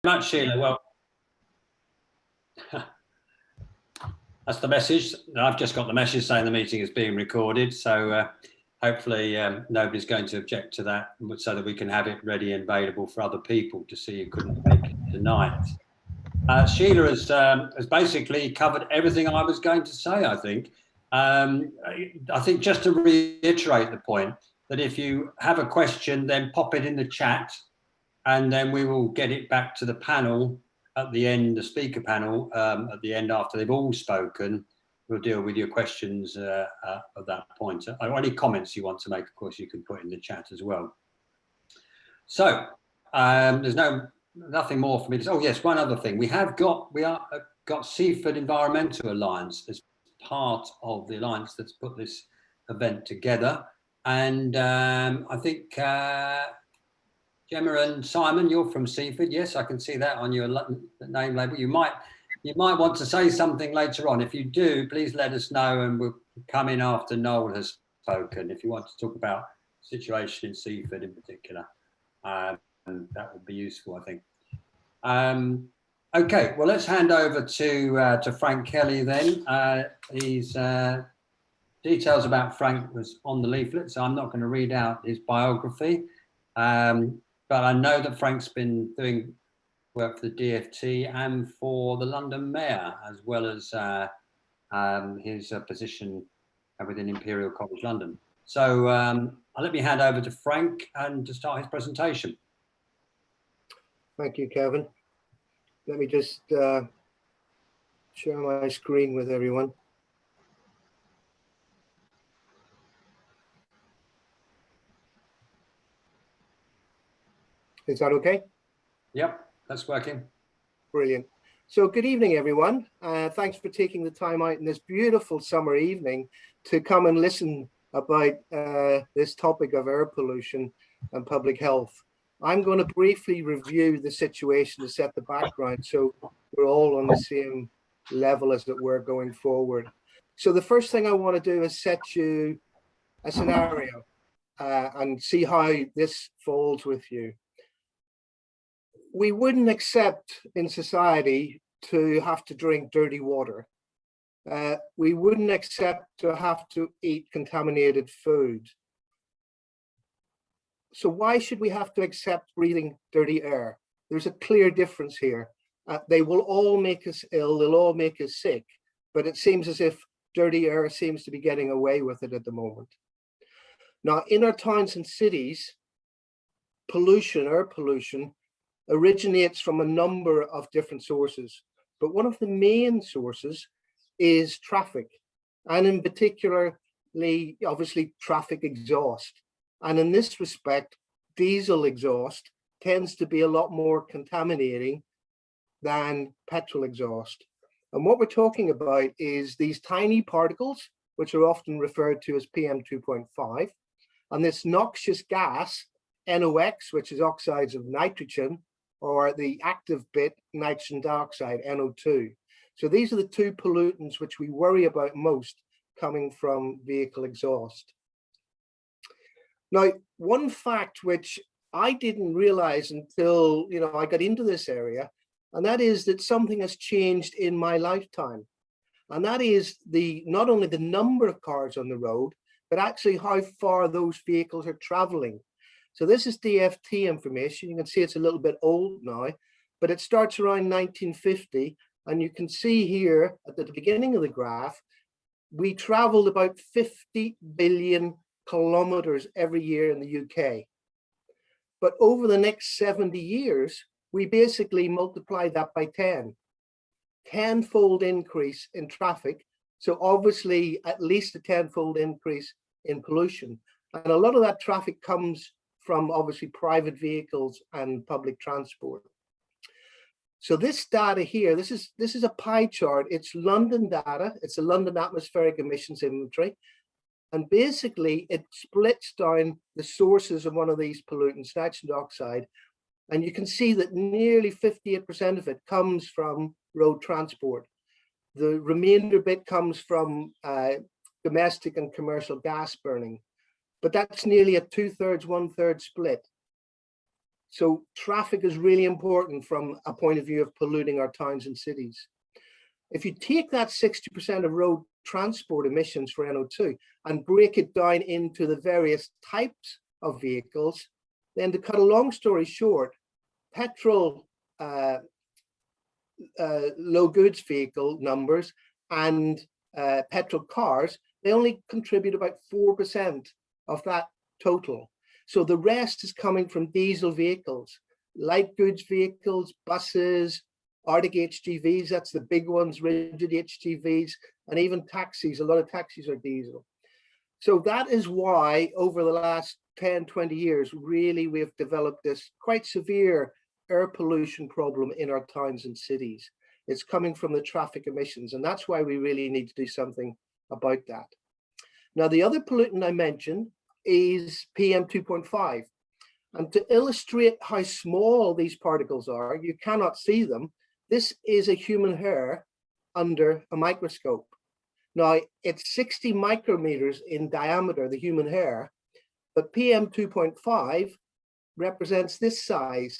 much, Sheila. Well, that's the message. I've just got the message saying the meeting is being recorded. So hopefully nobody's going to object to that, so that we can have it ready and available for other people to see who couldn't make it tonight. Sheila has basically covered everything I was going to say, I think. I think just to reiterate the point that if you have a question, then pop it in the chat and then we will get it back to the panel at the end, the speaker panel, at the end after they've all spoken. We'll deal with your questions at that point. Or any comments you want to make, of course, you can put in the chat as well. So there's nothing more for me to say. Oh yes, one other thing. We got Seaford Environmental Alliance as part of the alliance that's put this event together. And I think Gemma and Simon, you're from Seaford. Yes, I can see that on your name label. You might want to say something later on. If you do, please let us know and we'll come in after Noel has spoken. If you want to talk about the situation in Seaford in particular, that would be useful, I think. Okay, well, let's hand over to Frank Kelly then. His details about Frank was on the leaflet, so I'm not going to read out his biography. But I know that Frank's been doing work for the DFT and for the London Mayor, as well as his position within Imperial College London. So let me hand over to Frank and to start his presentation. Thank you, Kevin. Let me just share my screen with everyone. Is that okay? Yep, that's working. Brilliant. So good evening, everyone. Thanks for taking the time out in this beautiful summer evening to come and listen about this topic of air pollution and public health. I'm going to briefly review the situation to set the background so we're all on the same level as it were going forward. So the first thing I want to do is set you a scenario and see how this falls with you. We wouldn't accept in society to have to drink dirty water. We wouldn't accept to have to eat contaminated food. So why should we have to accept breathing dirty air? There's a clear difference here. They will all make us ill, they'll all make us sick, but it seems as if dirty air seems to be getting away with it at the moment. Now, in our towns and cities, pollution, air pollution, originates from a number of different sources, but one of the main sources is traffic, and in particularly, obviously, traffic exhaust. And in this respect, diesel exhaust tends to be a lot more contaminating than petrol exhaust. And what we're talking about is these tiny particles, which are often referred to as PM2.5, and this noxious gas, NOx, which is oxides of nitrogen, or the active bit, nitrogen dioxide, NO2. So these are the two pollutants which we worry about most coming from vehicle exhaust. Now, one fact which I didn't realize until I got into this area, and that is that something has changed in my lifetime. And that is not only the number of cars on the road, but actually how far those vehicles are traveling. So this is DFT information. You can see it's a little bit old now, but it starts around 1950. And you can see here at the beginning of the graph, we traveled about 50 billion kilometers every year in the UK. But over the next 70 years, we basically multiplied that by 10. 10-fold increase in traffic. So obviously at least a 10-fold increase in pollution. And a lot of that traffic comes from obviously private vehicles and public transport. So this data here, this is a pie chart. It's London data. It's a London atmospheric emissions inventory. And basically it splits down the sources of one of these pollutants, nitrogen dioxide. And you can see that nearly 58% of it comes from road transport. The remainder bit comes from domestic and commercial gas burning. But that's nearly a 2/3, 1/3 split. So traffic is really important from a point of view of polluting our towns and cities. If you take that 60% of road transport emissions for NO2 and break it down into the various types of vehicles, then to cut a long story short, petrol low goods vehicle numbers and petrol cars, they only contribute about 4% of that total. So the rest is coming from diesel vehicles, light goods vehicles, buses, Arctic HGVs, that's the big ones, rigid HGVs, and even taxis. A lot of taxis are diesel. So that is why over the last 10, 20 years, really we've developed this quite severe air pollution problem in our towns and cities. It's coming from the traffic emissions, and that's why we really need to do something about that. Now, the other pollutant I mentioned is PM 2.5. And to illustrate how small these particles are, you cannot see them. This is a human hair under a microscope. Now, it's 60 micrometers in diameter, the human hair, but PM 2.5 represents this size.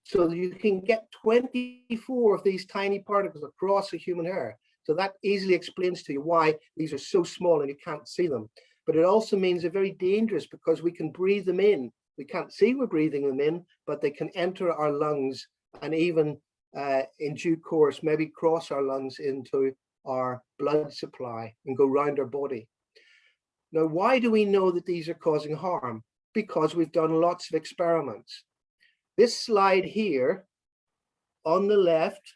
So you can get 24 of these tiny particles across a human hair. So that easily explains to you why these are so small and you can't see them. But it also means they're very dangerous because we can breathe them in. We can't see we're breathing them in, but they can enter our lungs and even in due course, maybe cross our lungs into our blood supply and go round our body. Now, why do we know that these are causing harm? Because we've done lots of experiments. This slide here on the left,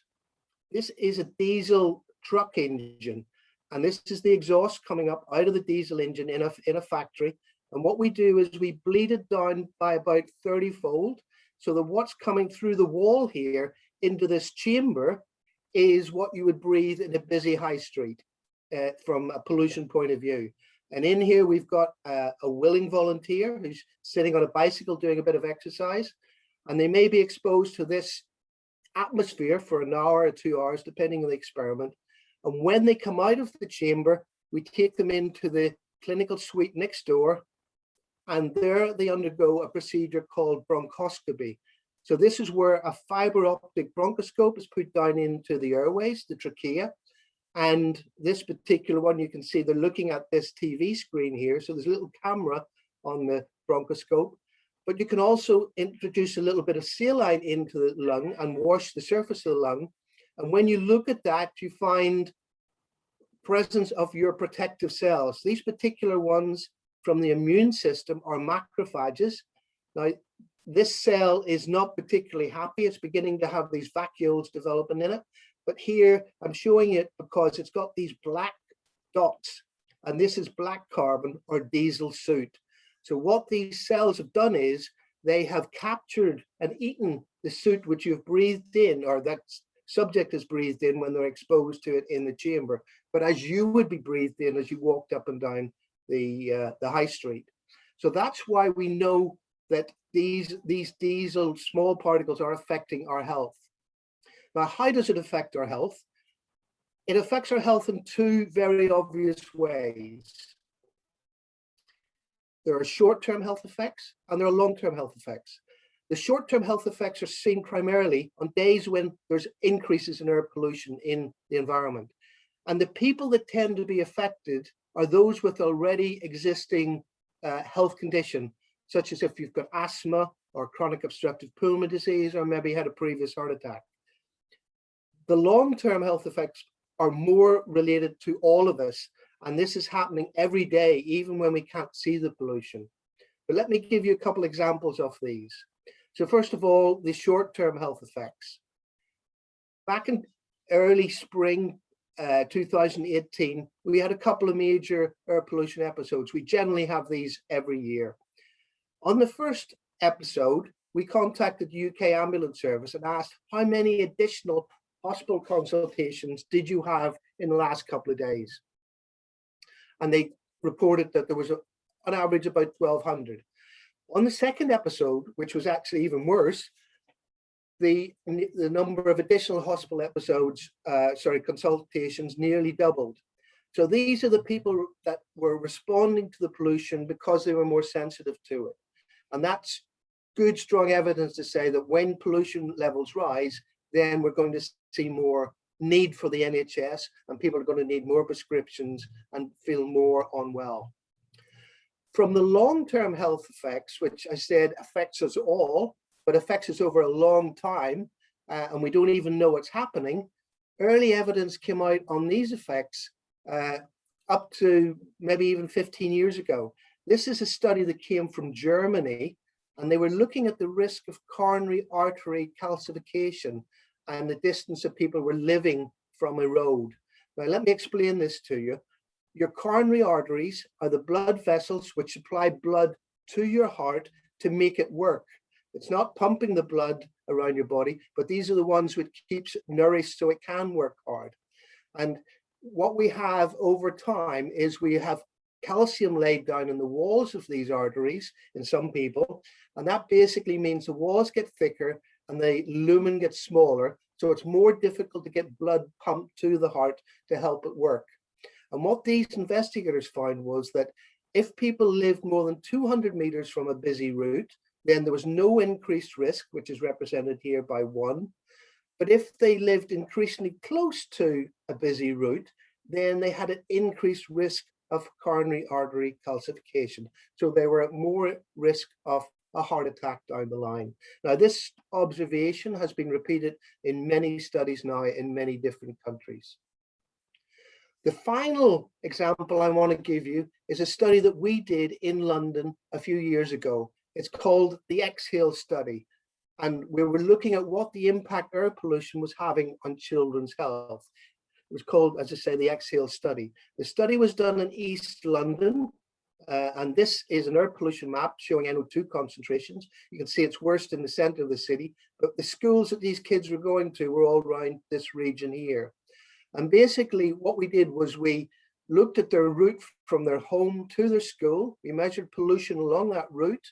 this is a diesel truck engine. And this is the exhaust coming up out of the diesel engine in a factory. And what we do is we bleed it down by about 30-fold, so that what's coming through the wall here into this chamber is what you would breathe in a busy high street from a pollution point of view. And in here, we've got a willing volunteer who's sitting on a bicycle doing a bit of exercise, and they may be exposed to this atmosphere for an hour or 2 hours, depending on the experiment. And when they come out of the chamber, we take them into the clinical suite next door, and there they undergo a procedure called bronchoscopy. So this is where a fiber optic bronchoscope is put down into the airways, the trachea. And this particular one, you can see they're looking at this TV screen here. So there's a little camera on the bronchoscope, but you can also introduce a little bit of saline into the lung and wash the surface of the lung. And when you look at that, you find presence of your protective cells. These particular ones from the immune system are macrophages. Now, this cell is not particularly happy. It's beginning to have these vacuoles developing in it. But here I'm showing it because it's got these black dots, and this is black carbon or diesel soot. So what these cells have done is they have captured and eaten the soot which you've breathed in, or that subject is breathed in when they're exposed to it in the chamber, but as you would be breathed in as you walked up and down the high street. So that's why we know that these diesel small particles are affecting our health. Now, how does it affect our health? It affects our health in two very obvious ways. There are short-term health effects and there are long-term health effects. The short-term health effects are seen primarily on days when there's increases in air pollution in the environment. And the people that tend to be affected are those with already existing health condition, such as if you've got asthma or chronic obstructive pulmonary disease, or maybe had a previous heart attack. The long-term health effects are more related to all of us, and this is happening every day, even when we can't see the pollution. But let me give you a couple examples of these. So first of all, the short-term health effects. Back in early spring 2018, we had a couple of major air pollution episodes. We generally have these every year. On the first episode, we contacted the UK Ambulance Service and asked how many additional hospital consultations did you have in the last couple of days? And they reported that there was on average about 1,200. On the second episode, which was actually even worse, the number of additional hospital episodes, consultations nearly doubled. So these are the people that were responding to the pollution because they were more sensitive to it. And that's good, strong evidence to say that when pollution levels rise, then we're going to see more need for the NHS, and people are going to need more prescriptions and feel more unwell. From the long-term health effects, which I said affects us all, but affects us over a long time, and we don't even know what's happening, early evidence came out on these effects up to maybe even 15 years ago. This is a study that came from Germany, and they were looking at the risk of coronary artery calcification and the distance that people were living from a road. Now, let me explain this to you. Your coronary arteries are the blood vessels which supply blood to your heart to make it work. It's not pumping the blood around your body, but these are the ones which keeps it nourished so it can work hard. And what we have over time is we have calcium laid down in the walls of these arteries in some people, and that basically means the walls get thicker and the lumen gets smaller, so it's more difficult to get blood pumped to the heart to help it work. And what these investigators found was that if people lived more than 200 meters from a busy route, then there was no increased risk, which is represented here by 1. But if they lived increasingly close to a busy route, then they had an increased risk of coronary artery calcification. So they were at more risk of a heart attack down the line. Now, this observation has been repeated in many studies now in many different countries. The final example I want to give you is a study that we did in London a few years ago. It's called the Exhale study. And we were looking at what the impact air pollution was having on children's health. It was called, as I say, the Exhale study. The study was done in East London. And this is an air pollution map showing NO2 concentrations. You can see it's worst in the center of the city, but the schools that these kids were going to were all around this region here. And basically what we did was we looked at their route from their home to their school. We measured pollution along that route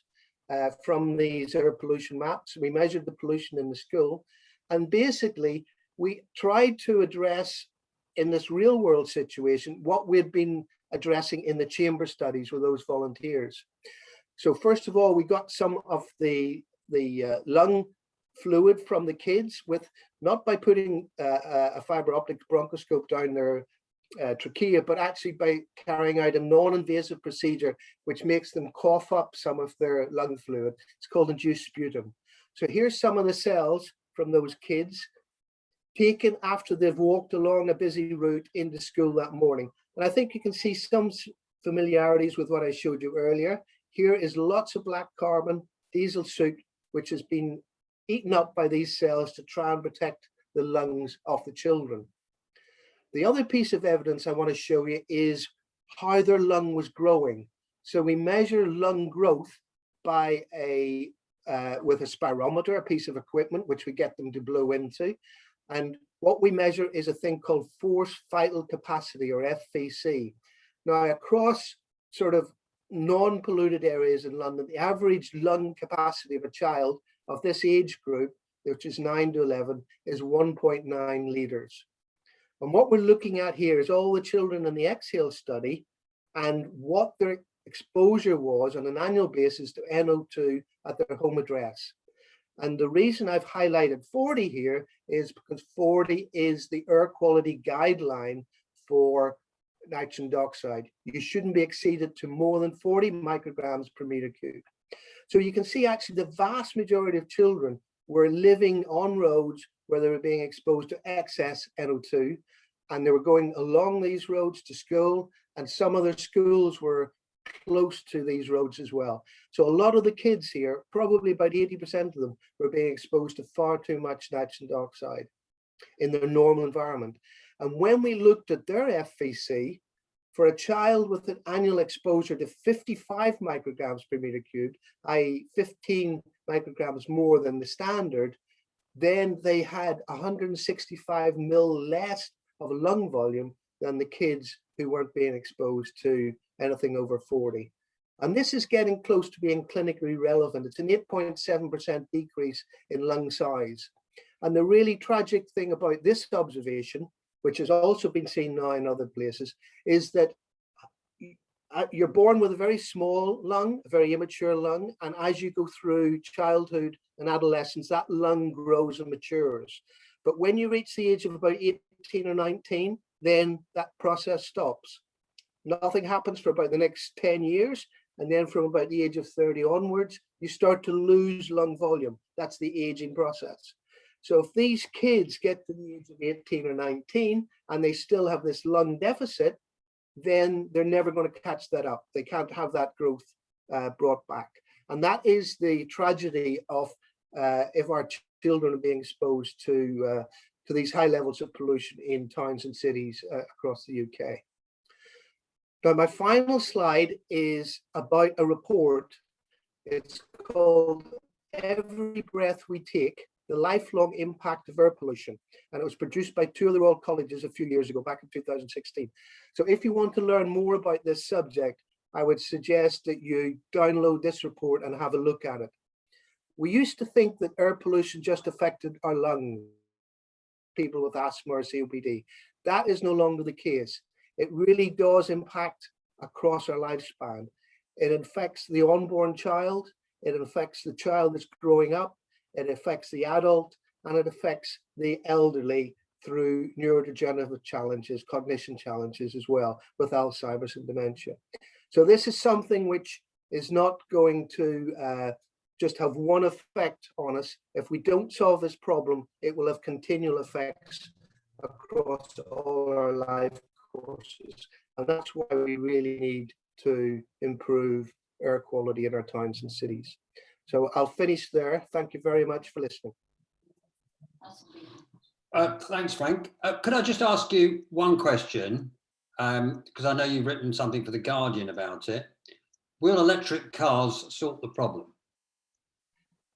from these air pollution maps. We measured the pollution in the school. And basically we tried to address in this real world situation what we'd been addressing in the chamber studies with those volunteers. So first of all, we got some of the lung fluid from the kids with, not by putting a fiber optic bronchoscope down their trachea, but actually by carrying out a non-invasive procedure, which makes them cough up some of their lung fluid. It's called induced sputum. So here's some of the cells from those kids taken after they've walked along a busy route into school that morning. And I think you can see some familiarities with what I showed you earlier. Here is lots of black carbon, diesel soot, which has been eaten up by these cells to try and protect the lungs of the children. The other piece of evidence I want to show you is how their lung was growing. So we measure lung growth by with a spirometer, a piece of equipment, which we get them to blow into. And what we measure is a thing called forced vital capacity, or FVC. Now, across sort of non-polluted areas in London, the average lung capacity of a child of this age group, which is 9 to 11, is 1.9 litres. And what we're looking at here is all the children in the Exhale study and what their exposure was on an annual basis to NO2 at their home address. And the reason I've highlighted 40 here is because 40 is the air quality guideline for nitrogen dioxide. You shouldn't be exceeded to more than 40 micrograms per meter cube. So you can see actually the vast majority of children were living on roads where they were being exposed to excess NO2, and they were going along these roads to school, and some of their schools were close to these roads as well. So a lot of the kids here, probably about 80% of them, were being exposed to far too much nitrogen dioxide in their normal environment. And when we looked at their FVC, for a child with an annual exposure to 55 micrograms per meter cubed, i.e. 15 micrograms more than the standard, then they had 165 mil less of a lung volume than the kids who weren't being exposed to anything over 40. And this is getting close to being clinically relevant. It's an 8.7% decrease in lung size. And the really tragic thing about this observation, which has also been seen now in other places, is that you're born with a very small lung, a very immature lung, and as you go through childhood and adolescence, that lung grows and matures. But when you reach the age of about 18 or 19, then that process stops. Nothing happens for about the next 10 years. And then from about the age of 30 onwards, you start to lose lung volume. That's the aging process. So if these kids get to the age of 18 or 19 and they still have this lung deficit, then they're never going to catch that up. They can't have that growth brought back. And that is the tragedy of if our children are being exposed to these high levels of pollution in towns and cities across the UK. Now, my final slide is about a report. It's called Every Breath We Take, the Lifelong Impact of Air Pollution. And it was produced by two of the Royal Colleges a few years ago, back in 2016. So if you want to learn more about this subject, I would suggest that you download this report and have a look at it. We used to think that air pollution just affected our lungs, people with asthma or COPD. That is no longer the case. It really does impact across our lifespan. It affects the unborn child, it affects the child that's growing up, it affects the adult, and it affects the elderly through neurodegenerative challenges, cognition challenges as well, with Alzheimer's and dementia. So this is something which is not going to just have one effect on us. If we don't solve this problem, it will have continual effects across all our life courses. And that's why we really need to improve air quality in our towns and cities. So I'll finish there. Thank you very much for listening. Thanks, Frank. Could I just ask you one question? Because I know you've written something for The Guardian about it. Will electric cars sort the problem?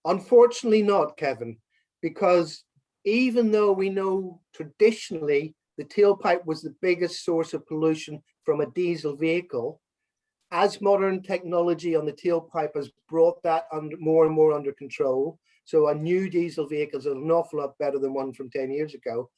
Unfortunately not, Kevin, because even though we know traditionally the tailpipe was the biggest source of pollution from a diesel vehicle, as modern technology on the tailpipe has brought that more and more under control, so a new diesel vehicle is an awful lot better than one from 10 years ago,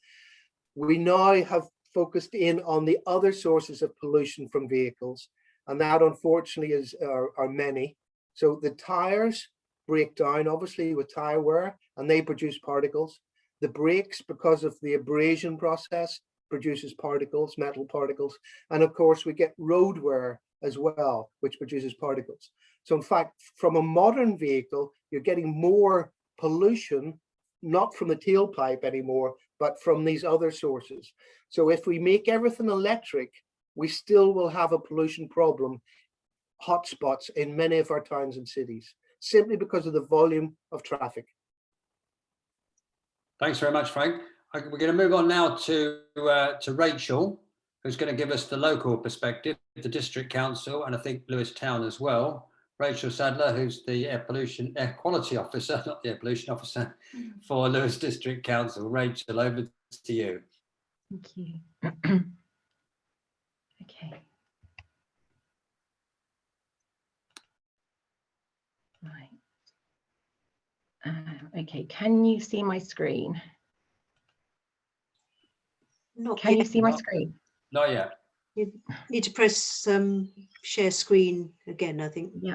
we now have focused in on the other sources of pollution from vehicles, and that unfortunately are many. So the tires break down obviously with tire wear, and they produce particles. The brakes, because of the abrasion process, produces particles, metal particles, and of course we get road wear as well, which produces particles. So in fact, from a modern vehicle, you're getting more pollution, not from the tailpipe anymore, but from these other sources. So if we make everything electric, we still will have a pollution problem, hotspots in many of our towns and cities, simply because of the volume of traffic. Thanks very much, Frank. We're going to move on now to Rachel, who's going to give us the local perspective, the district council, and I think Lewes Town as well. Rachel Sadler, who's the air quality officer, not the air pollution officer, for Lewes District Council. Rachel, over to you. Thank you. Okay. Right. Okay, can you see my screen? Can you see my screen? Not yet. You need to press share screen again, I think. Yeah.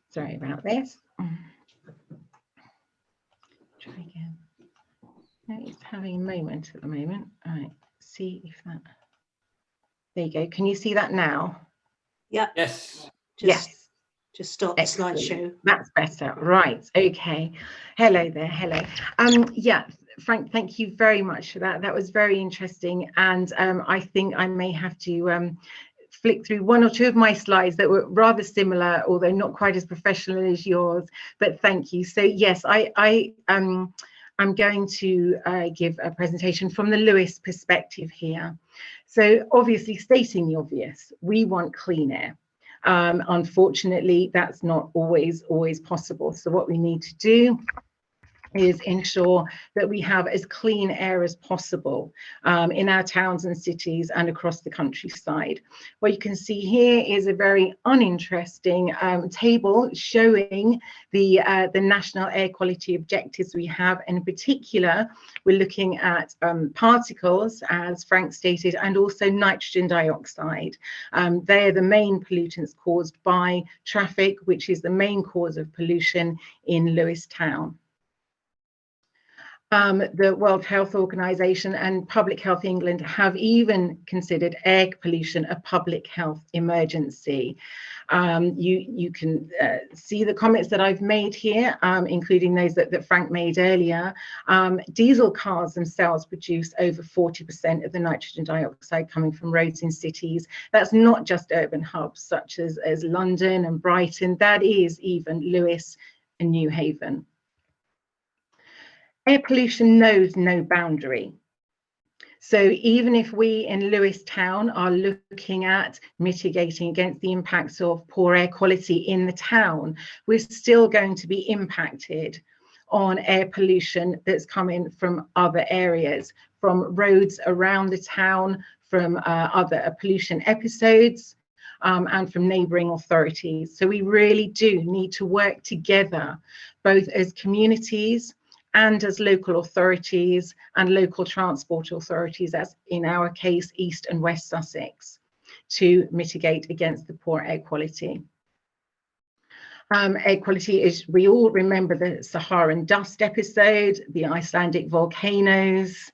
Sorry about this. Try again. No, it's having a moment at the moment. All right, see if that. There you go. Can you see that now? Yeah. Yes. Yes. Just start the Excellent. slideshow. That's better. Right. Okay. Hello there. Hello. Yeah, Frank, thank you very much for that. That was very interesting. And I think I may have to flick through one or two of my slides that were rather similar, although not quite as professional as yours. But thank you. So yes, I'm going to give a presentation from the Lewes perspective here. So obviously, stating the obvious, we want clean air. Unfortunately, that's not always possible. So what we need to do is ensure that we have as clean air as possible in our towns and cities and across the countryside. What you can see here is a very uninteresting table showing the national air quality objectives we have. In particular, we're looking at particles, as Frank stated, and also nitrogen dioxide. They are the main pollutants caused by traffic, which is the main cause of pollution in Lewes town. The World Health Organization and Public Health England have even considered air pollution a public health emergency. You can see the comments that I've made here, including those that Frank made earlier. Diesel cars themselves produce over 40% of the nitrogen dioxide coming from roads in cities. That's not just urban hubs such as London and Brighton, that is even Lewes and New Haven. Air pollution knows no boundary. So even if we in Lewes town are looking at mitigating against the impacts of poor air quality in the town, we're still going to be impacted on air pollution that's coming from other areas, from roads around the town, from other pollution episodes, and from neighbouring authorities. So we really do need to work together, both as communities and as local authorities and local transport authorities, as in our case, East and West Sussex, to mitigate against the poor air quality. Air quality is, we all remember the Saharan dust episode, the Icelandic volcanoes,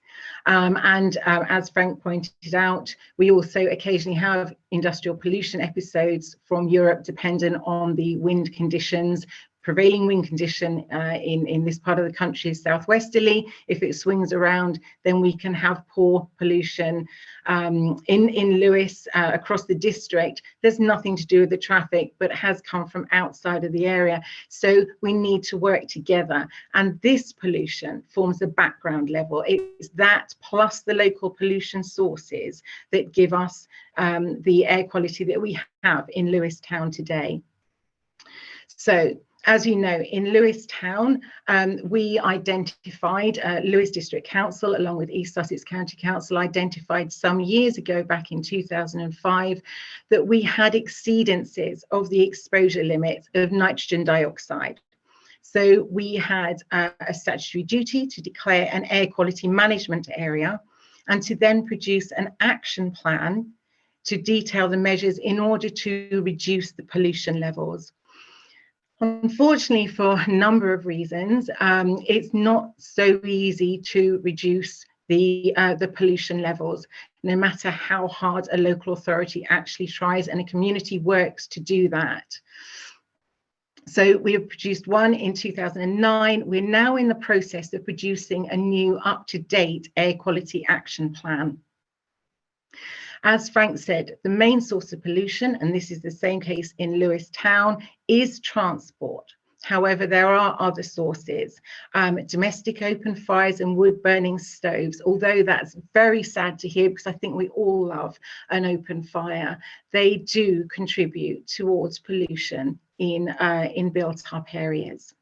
and as Frank pointed out, we also occasionally have industrial pollution episodes from Europe, dependent on the wind conditions. Prevailing wind condition in this part of the country is southwesterly. If it swings around, then we can have poor pollution. In Lewes, across the district, there's nothing to do with the traffic, but has come from outside of the area. So we need to work together. And this pollution forms the background level. It's that plus the local pollution sources that give us the air quality that we have in Lewes town today. So, as you know, in Lewes town, we identified, Lewes District Council, along with East Sussex County Council, identified some years ago, back in 2005, that we had exceedances of the exposure limits of nitrogen dioxide. So we had a statutory duty to declare an air quality management area and to then produce an action plan to detail the measures in order to reduce the pollution levels. Unfortunately, for a number of reasons, it's not so easy to reduce the pollution levels, no matter how hard a local authority actually tries and a community works to do that. So we have produced one in 2009. We're now in the process of producing a new up-to-date air quality action plan. As Frank said, the main source of pollution, and this is the same case in Lewes town, is transport. However, there are other sources, domestic open fires and wood burning stoves. Although that's very sad to hear, because I think we all love an open fire, they do contribute towards pollution in built-up areas.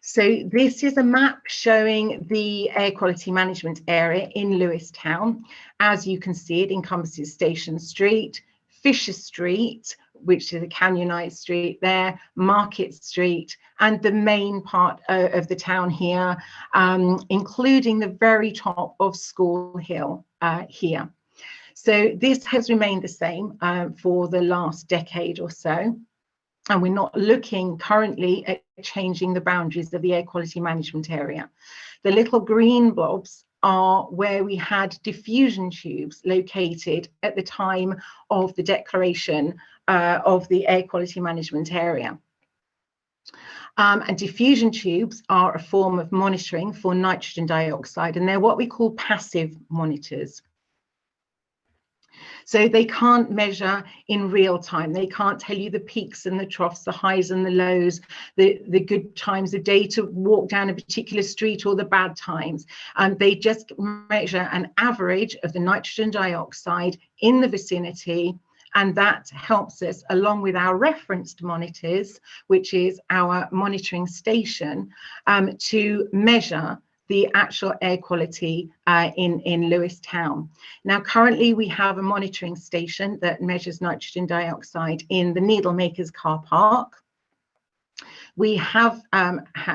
So this is a map showing the air quality management area in Lewes town. As you can see, it encompasses Station Street, Fisher Street, which is a canyonite street there, Market Street, and the main part of the town here, including the very top of School Hill here. So this has remained the same for the last decade or so. And we're not looking currently at changing the boundaries of the air quality management area. The little green blobs are where we had diffusion tubes located at the time of the declaration of the air quality management area. And diffusion tubes are a form of monitoring for nitrogen dioxide, and they're what we call passive monitors. So they can't measure in real time. They can't tell you the peaks and the troughs, the highs and the lows, the good times of day to walk down a particular street or the bad times. And they just measure an average of the nitrogen dioxide in the vicinity And that helps us, along with our referenced monitors, which is our monitoring station, to measure the actual air quality in Lewes town. Now, currently we have a monitoring station that measures nitrogen dioxide in the Needlemakers car park. We have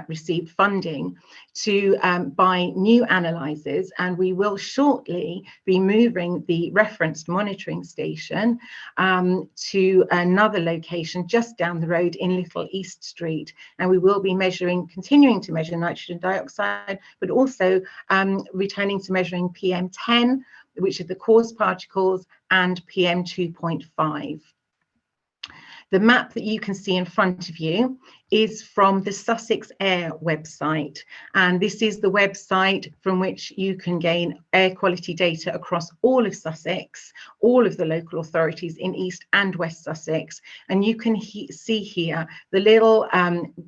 received funding to buy new analyzers, and we will shortly be moving the referenced monitoring station to another location just down the road in Little East Street. And we will be continuing to measure nitrogen dioxide, but also returning to measuring PM10, which are the coarse particles, and PM 2.5. The map that you can see in front of you is from the Sussex Air website, and this is the website from which you can gain air quality data across all of Sussex, all of the local authorities in East and West Sussex. And you can see here the little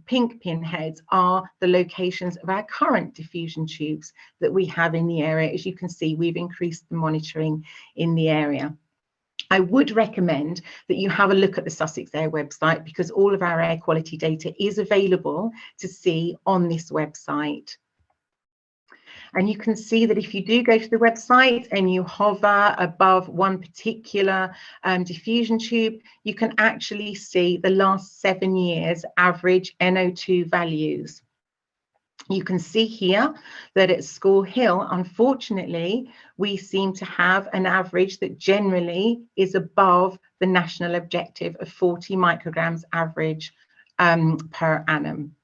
pink pinheads are the locations of our current diffusion tubes that we have in the area. As you can see, we've increased the monitoring in the area. I would recommend that you have a look at the Sussex Air website, because all of our air quality data is available to see on this website. And you can see that if you do go to the website and you hover above one particular diffusion tube, you can actually see the last 7 years average NO2 values. You can see here that at School Hill, unfortunately, we seem to have an average that generally is above the national objective of 40 micrograms average per annum.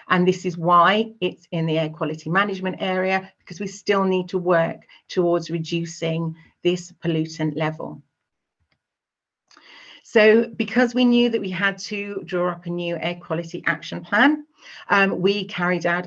And this is why it's in the air quality management area, because we still need to work towards reducing this pollutant level. So because we knew that we had to draw up a new air quality action plan, we carried out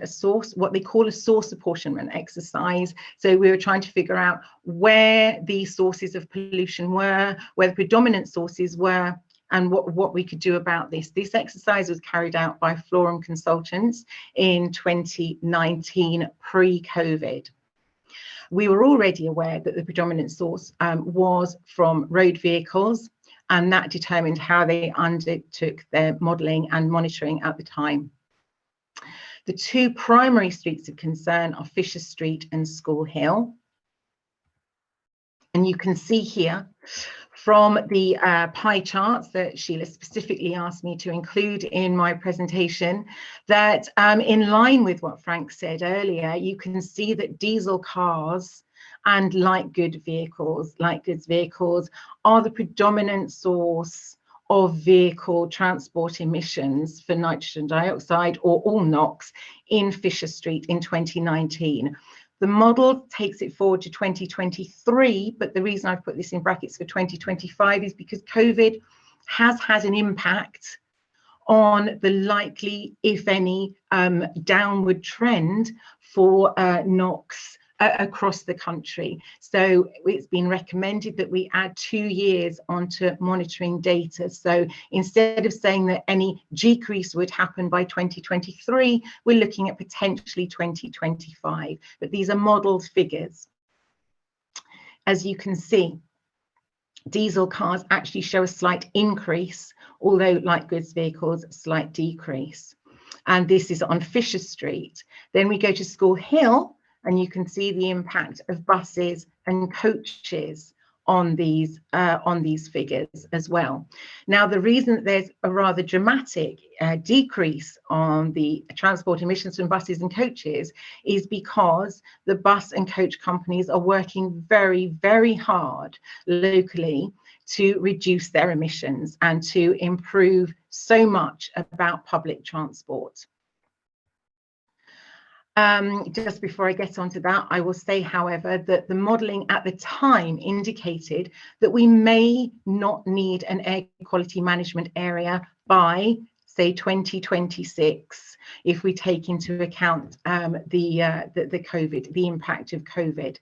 what they call a source apportionment exercise. So we were trying to figure out where the sources of pollution were, where the predominant sources were, and what we could do about this. This exercise was carried out by Florum Consultants in 2019, pre-COVID. We were already aware that the predominant source was from road vehicles, and that determined how they undertook their modelling and monitoring at the time. The two primary streets of concern are Fisher Street and School Hill. And you can see here from the pie charts that Sheila specifically asked me to include in my presentation, that in line with what Frank said earlier, you can see that diesel cars and light goods vehicles are the predominant source of vehicle transport emissions for nitrogen dioxide, or all NOx, in Fisher Street in 2019. The model takes it forward to 2023, but the reason I've put this in brackets for 2025 is because COVID has had an impact on the likely, if any, downward trend for NOx across the country. So it's been recommended that we add 2 years onto monitoring data. So instead of saying that any decrease would happen by 2023, we're looking at potentially 2025. But these are modelled figures. As you can see, diesel cars actually show a slight increase, although light goods vehicles, a slight decrease. And this is on Fisher Street. Then we go to School Hill, and you can see the impact of buses and coaches on these figures as well. Now, the reason that there's a rather dramatic decrease on the transport emissions from buses and coaches is because the bus and coach companies are working very, very hard locally to reduce their emissions and to improve so much about public transport. Just before I get onto that, I will say, however, that the modelling at the time indicated that we may not need an air quality management area by, say, 2026, if we take into account the impact of COVID.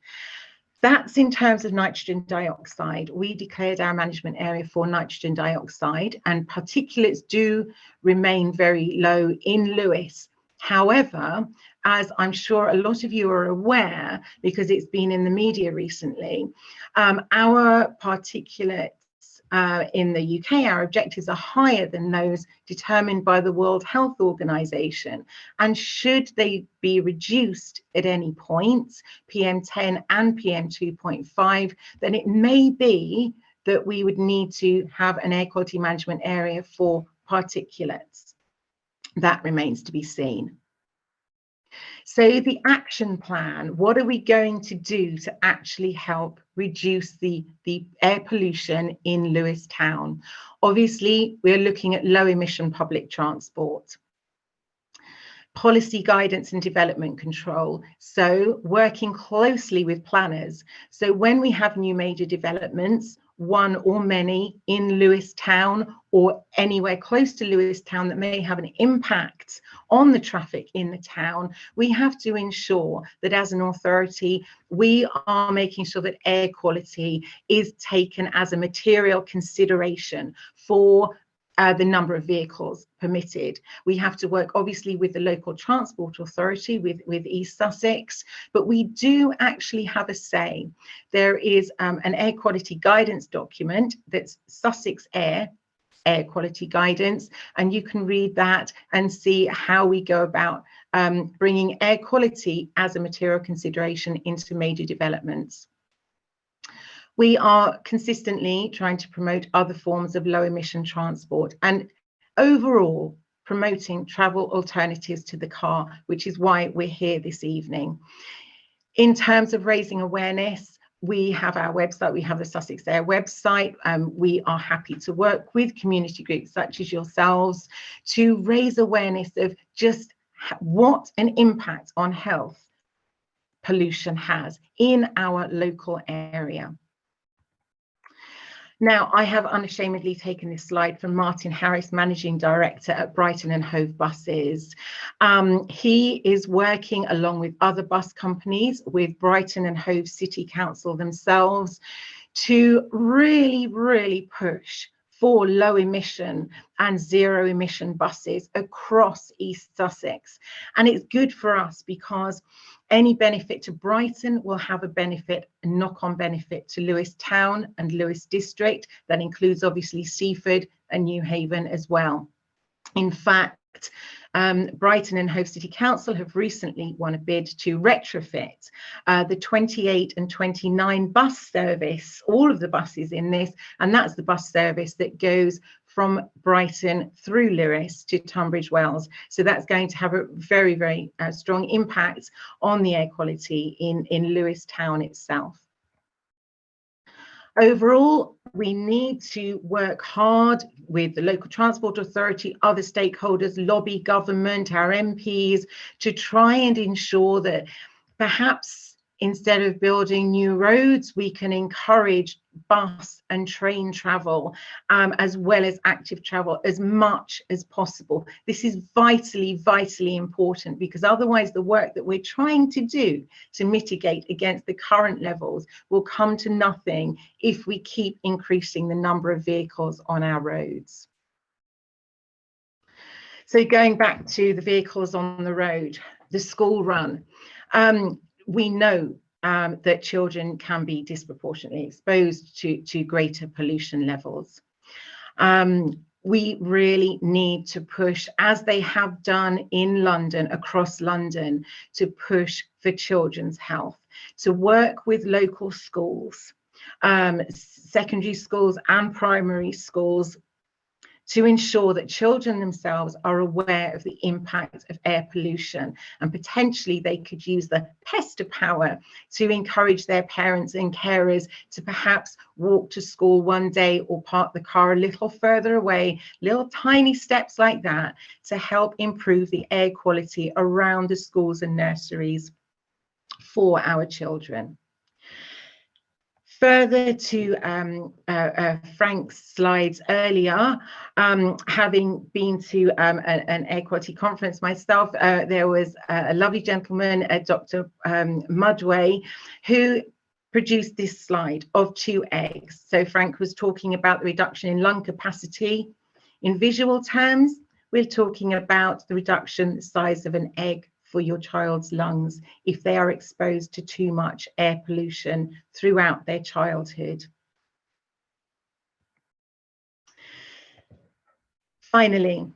That's in terms of nitrogen dioxide. We declared our management area for nitrogen dioxide, and particulates do remain very low in Lewes. However, as I'm sure a lot of you are aware, because it's been in the media recently, our particulates in the UK, our objectives are higher than those determined by the World Health Organization. And should they be reduced at any point, PM10 and PM2.5, then it may be that we would need to have an air quality management area for particulates. That remains to be seen. So the action plan, what are we going to do to actually help reduce the air pollution in Lewes town? Obviously, we're looking at low emission public transport. Policy guidance and development control, so working closely with planners. So when we have new major developments, one or many in Lewes town or anywhere close to Lewes town that may have an impact on the traffic in the town, we have to ensure that as an authority, we are making sure that air quality is taken as a material consideration for the number of vehicles permitted. We have to work obviously with the local transport authority, with East Sussex, but we do actually have a say. There is an air quality guidance document that's Sussex Air quality guidance, and you can read that and see how we go about bringing air quality as a material consideration into major developments. We are consistently trying to promote other forms of low emission transport and overall promoting travel alternatives to the car, which is why we're here this evening. In terms of raising awareness, we have our website, we have the Sussex Air website. We are happy to work with community groups such as yourselves to raise awareness of just what an impact on health pollution has in our local area. Now, I have unashamedly taken this slide from Martin Harris, Managing Director at Brighton and Hove Buses. He is working along with other bus companies, with Brighton and Hove City Council themselves, to really push for low emission and zero emission buses across East Sussex. And it's good for us because any benefit to Brighton will have a benefit, a knock-on benefit to Lewes Town and Lewes District. That includes obviously Seaford and New Haven as well. In fact, Brighton and Hove City Council have recently won a bid to retrofit the 28 and 29 bus service, all of the buses in this, and that's the bus service that goes from Brighton through Lewes to Tunbridge Wells. So that's going to have a very strong impact on the air quality in Lewes town itself. Overall, we need to work hard with the local transport authority, other stakeholders, lobby government, our MPs, to try and ensure that perhaps instead of building new roads, we can encourage bus and train travel, as well as active travel as much as possible. This is vitally important, because otherwise the work that we're trying to do to mitigate against the current levels will come to nothing if we keep increasing the number of vehicles on our roads. So going back to the vehicles on the road, the school run, we know that children can be disproportionately exposed to greater pollution levels. We really need to push, as they have done in London, across London, to push for children's health, to work with local schools, secondary schools and primary schools, to ensure that children themselves are aware of the impact of air pollution, and potentially they could use the pester power to encourage their parents and carers to perhaps walk to school one day or park the car a little further away, little tiny steps like that to help improve the air quality around the schools and nurseries for our children. Further to Frank's slides earlier, having been to an air quality conference myself, there was a lovely gentleman, Dr. Mudway, who produced this slide of 2 eggs. So Frank was talking about the reduction in lung capacity. In visual terms, we're talking about the reduction size of an egg for your child's lungs if they are exposed to too much air pollution throughout their childhood. Finally,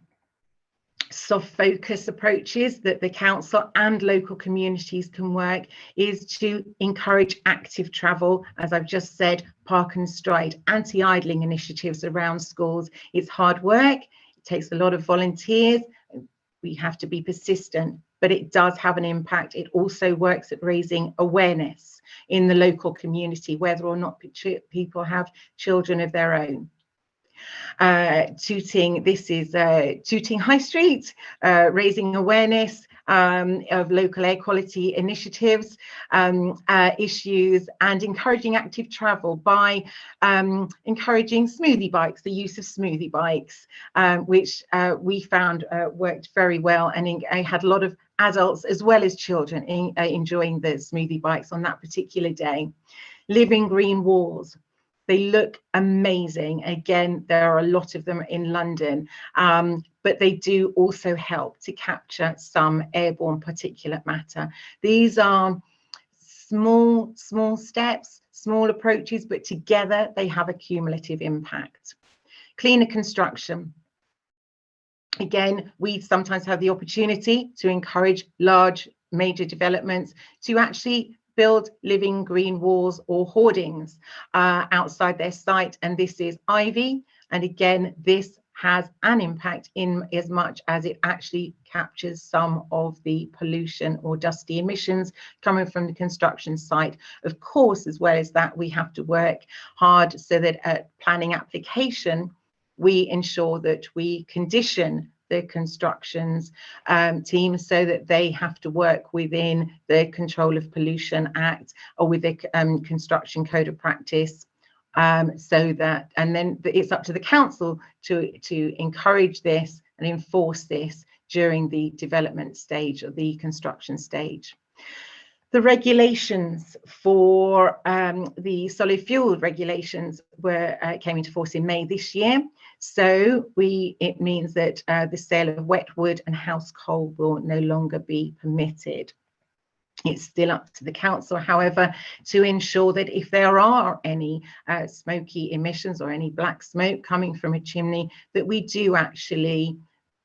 soft focus approaches that the council and local communities can work is to encourage active travel. As I've just said, park and stride, anti-idling initiatives around schools. It's hard work, it takes a lot of volunteers, we have to be persistent, but it does have an impact. It also works at raising awareness in the local community, whether or not people have children of their own. Tooting, this is Tooting High Street, raising awareness of local air quality initiatives, issues, and encouraging active travel by encouraging smoothie bikes, the use of smoothie bikes, which we found worked very well, and I had a lot of adults as well as children enjoying the smoothie bikes on that particular day. Living green walls. They look amazing. Again, there are a lot of them in London, but they do also help to capture some airborne particulate matter. These are small steps, small approaches, but together they have a cumulative impact. Cleaner construction. Again, we sometimes have the opportunity to encourage large major developments to actually build living green walls or hoardings outside their site, and this is ivy, and again this has an impact in as much as it actually captures some of the pollution or dusty emissions coming from the construction site. Of course, as well as that, we have to work hard so that at planning application we ensure that we condition the constructions team so that they have to work within the Control of Pollution Act or with the Construction Code of Practice, so that, and then it's up to the council to encourage this and enforce this during the development stage or the construction stage. The regulations for the solid fuel regulations came into force in May this year. So it means that the sale of wet wood and house coal will no longer be permitted. It's still up to the council, however, to ensure that if there are any smoky emissions or any black smoke coming from a chimney, that we do actually,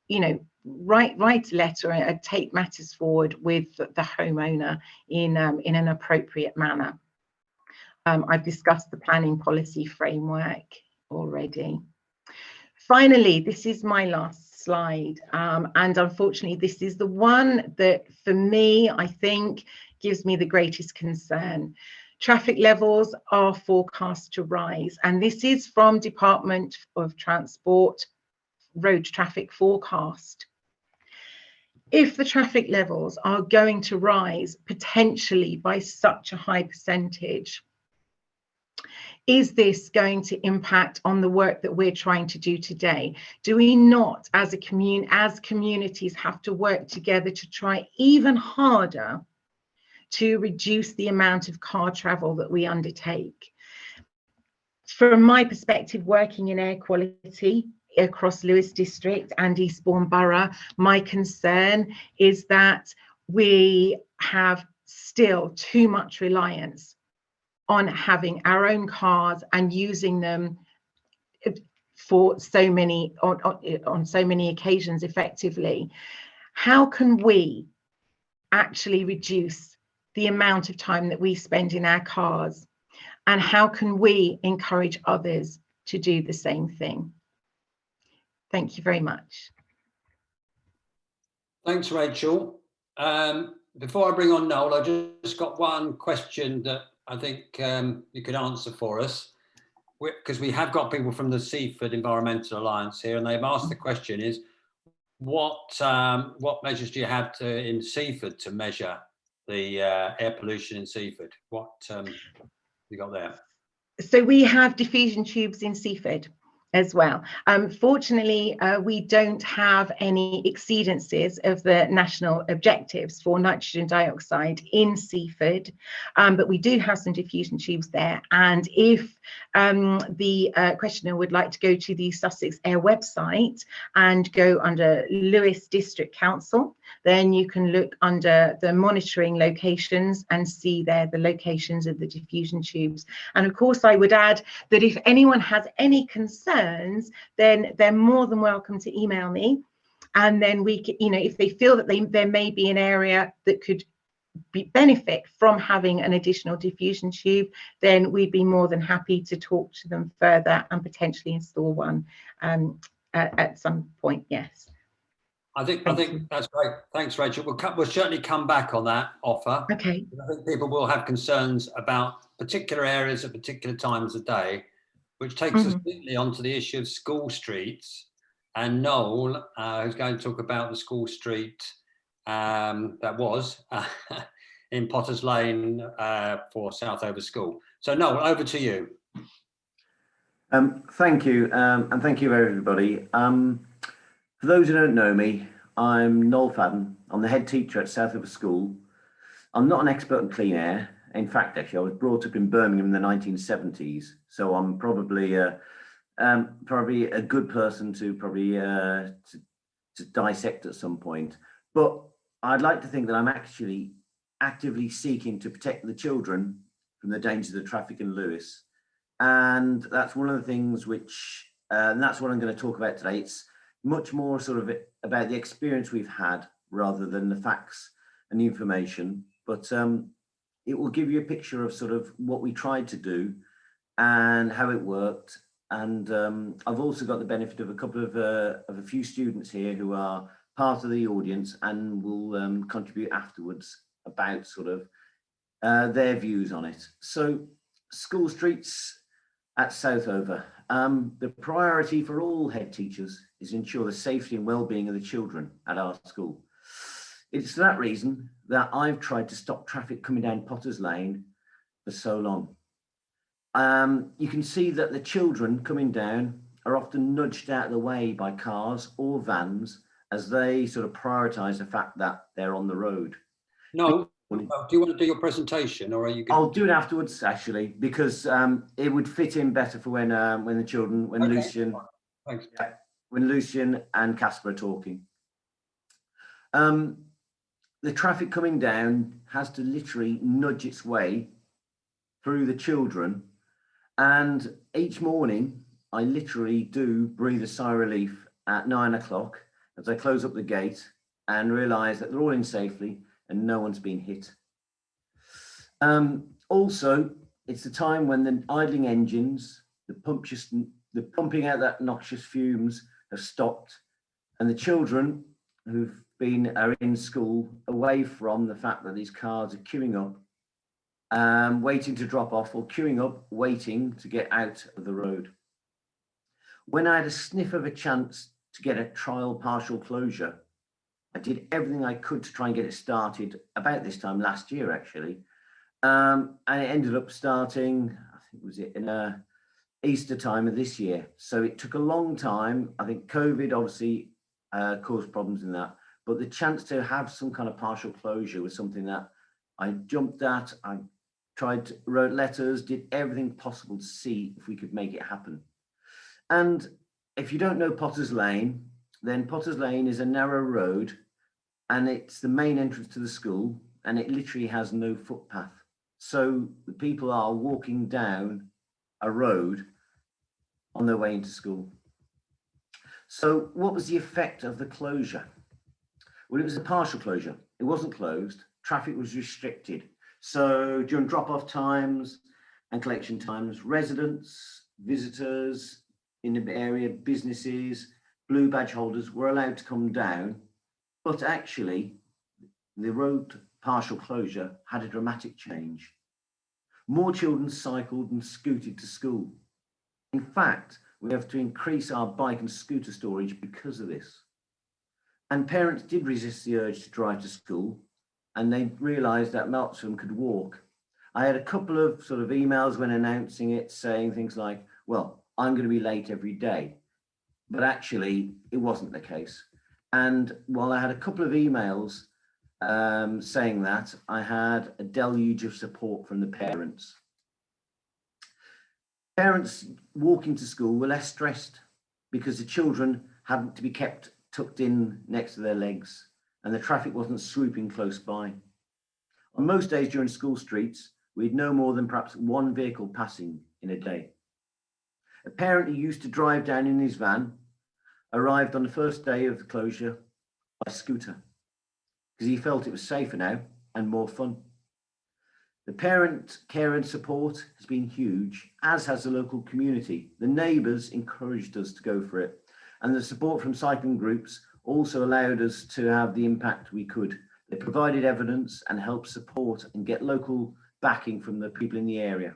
you know, write a letter and take matters forward with the homeowner in an appropriate manner. I've discussed the planning policy framework already. Finally, this is my last slide, and unfortunately this is the one that for me I think gives me the greatest concern. Traffic levels are forecast to rise, and this is from Department of Transport road traffic forecast. If the traffic levels are going to rise potentially by such a high percentage, is this going to impact on the work that we're trying to do today? Do we not, as communities, have to work together to try even harder to reduce the amount of car travel that we undertake? From my perspective, working in air quality across Lewes District and Eastbourne Borough, my concern is that we have still too much reliance on having our own cars and using them for so many on so many occasions effectively. How can we actually reduce the amount of time that we spend in our cars, and how can we encourage others to do the same thing? Thank you very much. Thanks, Rachel. Before I bring on Noel, I just got one question that I think you could answer for us, because we have got people from the Seaford Environmental Alliance here, and they've asked the question is, what measures do you have in Seaford to measure the air pollution in Seaford? What you got there? So we have diffusion tubes in Seaford as well. Fortunately, we don't have any exceedances of the national objectives for nitrogen dioxide in Seaford, but we do have some diffusion tubes there. And if the questioner would like to go to the Sussex Air website and go under Lewes District Council, then you can look under the monitoring locations and see there the locations of the diffusion tubes. And of course, I would add that if anyone has any concerns, then they're more than welcome to email me. And then we can, you know, if they feel that there may be an area that could benefit from having an additional diffusion tube, then we'd be more than happy to talk to them further and potentially install one at some point. Yes. I think that's great. Thanks, Rachel. We'll certainly come back on that offer. Okay. I think people will have concerns about particular areas at particular times of day, which takes us neatly onto the issue of school streets. And Noel, who's going to talk about the school street that was in Potters Lane for Southover School. So Noel, over to you. Thank you, and thank you everybody. For those who don't know me, I'm Noel Fadden. I'm the head teacher at Southover School. I'm not an expert in clean air. In fact, actually, I was brought up in Birmingham in the 1970s, so I'm probably a good person to to dissect at some point. But I'd like to think that I'm actually actively seeking to protect the children from the dangers of traffic in Lewes. And that's one of the things which, and that's what I'm going to talk about today. It's much more sort of about the experience we've had rather than the facts and the information. But it will give you a picture of sort of what we tried to do and how it worked. And I've also got the benefit of a couple of a few students here who are part of the audience and will contribute afterwards about sort of their views on it. So school streets at Southover. The priority for all head teachers is to ensure the safety and well-being of the children at our school. It's for that reason that I've tried to stop traffic coming down Potters Lane for so long. You can see that the children coming down are often nudged out of the way by cars or vans as they sort of prioritise the fact that they're on the road. No, do you want to do your presentation, or are you going I'll do it afterwards, actually, because it would fit in better for when the children, when Okay. Lucian, Thanks. when Lucian and Casper are talking. The traffic coming down has to literally nudge its way through the children, and each morning I literally do breathe a sigh of relief at 9 o'clock as I close up the gate and realise that they're all in safely and no one's been hit. Also, it's the time when the idling engines, the pumping out that noxious fumes have stopped, and the children are in school away from the fact that these cars are queuing up, waiting to drop off, or queuing up, waiting to get out of the road. When I had a sniff of a chance to get a trial partial closure, I did everything I could to try and get it started about this time last year, actually. And it ended up starting, I think was it in Easter time of this year. So it took a long time. I think COVID obviously caused problems in that, but the chance to have some kind of partial closure was something that I jumped at. I wrote letters, did everything possible to see if we could make it happen. And if you don't know Potters Lane, then Potters Lane is a narrow road and it's the main entrance to the school, and it literally has no footpath. So the people are walking down a road on their way into school. So what was the effect of the closure? Well, it was a partial closure. It wasn't closed. Traffic was restricted. So during drop-off times and collection times, residents, visitors in the area, businesses, blue badge holders were allowed to come down, but actually the road partial closure had a dramatic change. More children cycled and scooted to school. In fact, we have to increase our bike and scooter storage because of this. And parents did resist the urge to drive to school, and they realised that lots of them could walk. I had a couple of sort of emails when announcing it saying things like, well, I'm going to be late every day. But actually, it wasn't the case. And while I had a couple of emails saying that, I had a deluge of support from the parents. Parents walking to school were less stressed because the children hadn't to be kept tucked in next to their legs, and the traffic wasn't swooping close by. On most days during school streets, we had no more than perhaps one vehicle passing in a day. A parent who used to drive down in his van arrived on the first day of the closure by scooter because he felt it was safer now and more fun. The parent care and support has been huge, as has the local community. The neighbours encouraged us to go for it, and the support from cycling groups also allowed us to have the impact we could. They provided evidence and helped support and get local backing from the people in the area.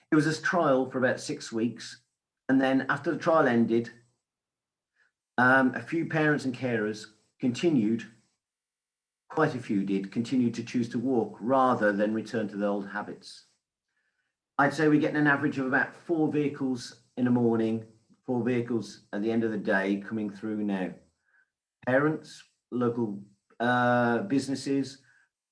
It was a trial for about 6 weeks, and then after the trial ended, a few parents and carers continued, quite a few did, continue to choose to walk rather than return to their old habits. I'd say we're getting an average of about 4 vehicles in the morning, 4 vehicles at the end of the day coming through now. Parents, local businesses,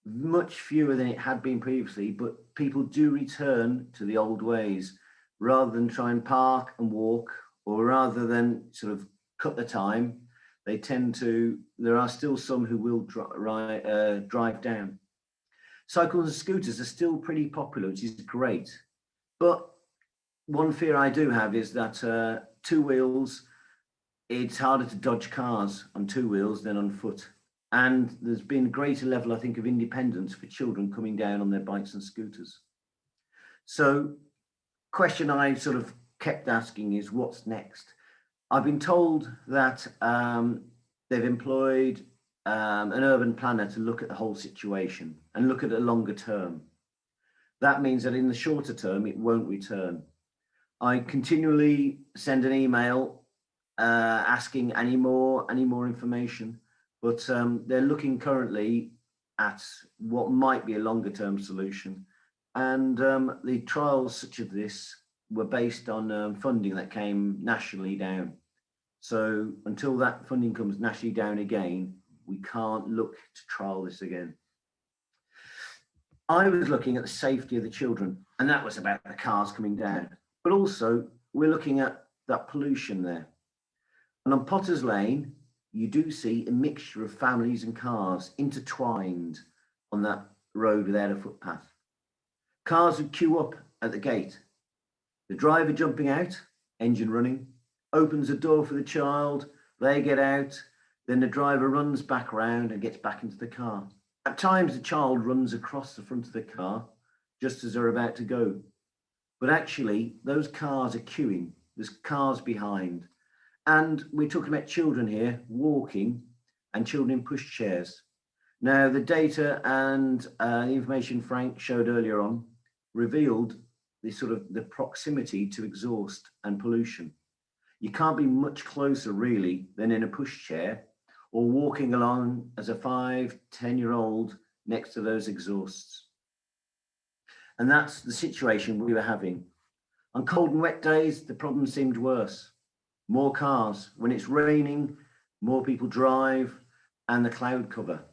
much fewer than it had been previously, but people do return to the old ways rather than try and park and walk, or rather than sort of cut the time. They tend to, there are still some who will drive down. Cycles and scooters are still pretty popular, which is great. But one fear I do have is that 2 wheels, it's harder to dodge cars on 2 wheels than on foot. And there's been a greater level, I think, of independence for children coming down on their bikes and scooters. So, question I sort of kept asking is, what's next? I've been told that they've employed an urban planner to look at the whole situation and look at a longer term. That means that in the shorter term, it won't return. I continually send an email asking any more information, but they're looking currently at what might be a longer term solution. And the trials such as this were based on funding that came nationally down. So until that funding comes nationally down again, we can't look to trial this again. I was looking at the safety of the children, and that was about the cars coming down. But also, we're looking at that pollution there. And on Potter's Lane, you do see a mixture of families and cars intertwined on that road without a footpath. Cars would queue up at the gate. The driver jumping out, engine running, opens the door for the child, they get out, then the driver runs back round and gets back into the car. At times, the child runs across the front of the car just as they're about to go. But actually, those cars are queuing. There's cars behind. And we're talking about children here walking and children in pushchairs. Now, the data and the information Frank showed earlier on revealed the proximity to exhaust and pollution. You can't be much closer really than in a pushchair or walking along as a 5-10-year-old next to those exhausts. And that's the situation we were having. On cold and wet days, the problem seemed worse. More cars. When it's raining, more people drive, and the cloud cover.